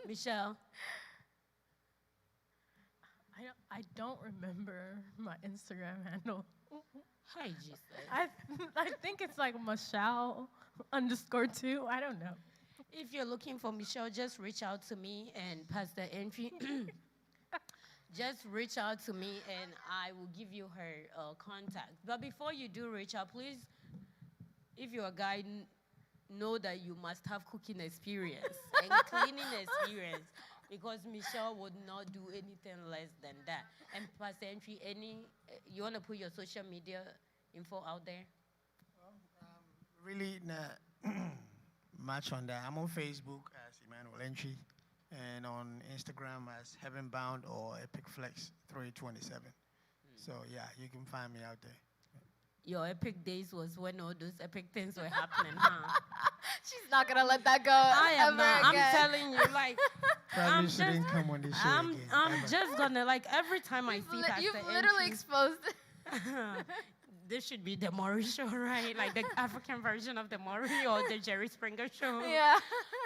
Michelle. I don't remember my Instagram handle. Hi, Jesus. I think it's like Michelle_2. I don't know. If you're looking for Michelle, just reach out to me and Pastor Entry. just reach out to me and I will give you her contact. But before you do reach out, please, if you're a guy, know that you must have cooking experience and cleaning experience, because Michelle would not do anything less than that. And Pastor Entry, you want to put your social media info out there? Really not much on that. I'm on Facebook as Emmanuel Entry, and on Instagram as Heavenbound or Epic Flex 327. So yeah, you can find me out there. Your epic days was when all those epic things were happening, huh? She's not gonna let that go. I am not. Again. I'm telling you, like, Probably shouldn't come on this show I'm again. just gonna, like, every time I see Pastor You've literally Entry, exposed it. this should be the Maury show, right? Like the African version of the Maury or the Jerry Springer show. Yeah.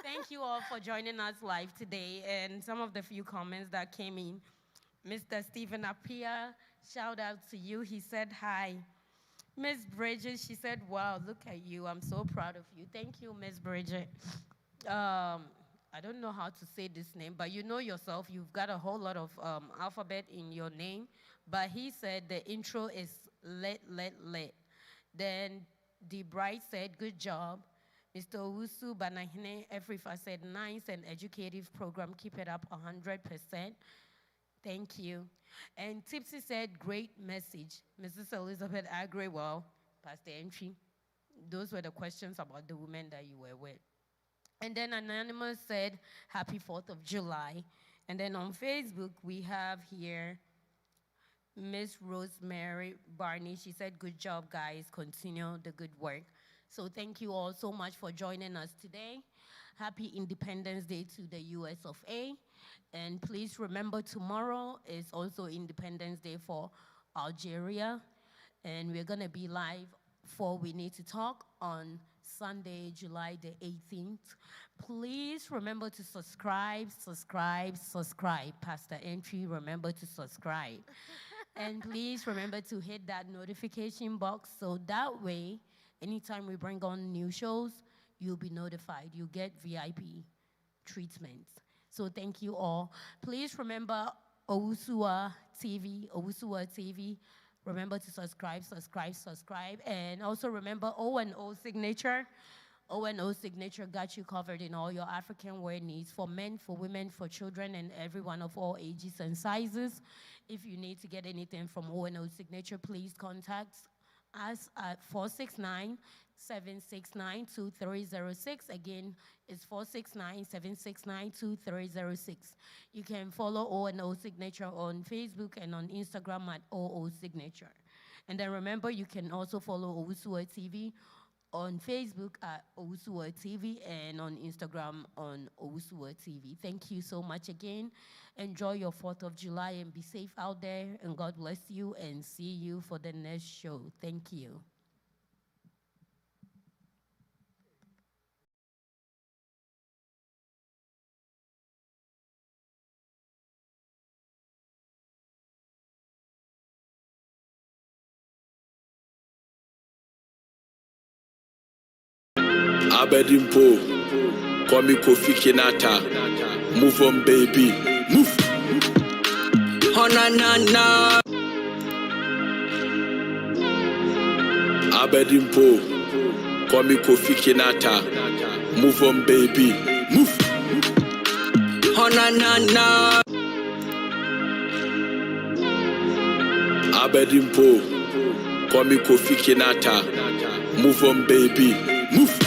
Thank you all for joining us live today, and some of the few comments that came in. Mr. Stephen Apia, shout out to you. He said hi. Miss Bridget, she said, wow, look at you. I'm so proud of you. Thank you, Miss Bridget. I don't know how to say this name, but you know yourself, you've got a whole lot of alphabet in your name. But he said the intro is let. Then the bride said, good job. Mr. Owusu Banahine Efrifa said, nice and educative program. Keep it up 100%. Thank you. And Tipsy said, great message. Mrs. Elizabeth Agrewell, Pastor Entry. Those were the questions about the women that you were with. And then Anonymous said, happy 4th of July. And then on Facebook, we have here Miss Rosemary Barney. She said, good job, guys. Continue the good work. So thank you all so much for joining us today. Happy Independence Day to the US of A. And please remember, tomorrow is also Independence Day for Algeria. And we're going to be live for We Need to Talk on Sunday, July the 18th. Please remember to subscribe. Pastor Entry, remember to subscribe. And please remember to hit that notification box so that way, anytime we bring on new shows, you'll be notified. You get VIP treatments. So thank you all. Please remember Owusua TV. Remember to subscribe. And also remember O&O Signature. O&O Signature got you covered in all your African wear needs for men, for women, for children, and everyone of all ages and sizes. If you need to get anything from O&O Signature, please contact us at 469-769-2306. Again, it's 469-769-2306. You can follow O&O Signature on Facebook and on Instagram at OO Signature. And then remember, you can also follow Owusua TV on Facebook at Owusua TV and on Instagram on Owusua TV. Thank you so much again. Enjoy your 4th of July and be safe out there. And God bless you, and see you for the next show. Thank you. Abedimpo, call me Kofi Kinata. Move on, baby, move. Oh na na na. Abedimpo, call me Kofi Kinata. Move on, baby, move. Oh na na na. Abedimpo, call me Kofi Kinata. Move on, baby, move.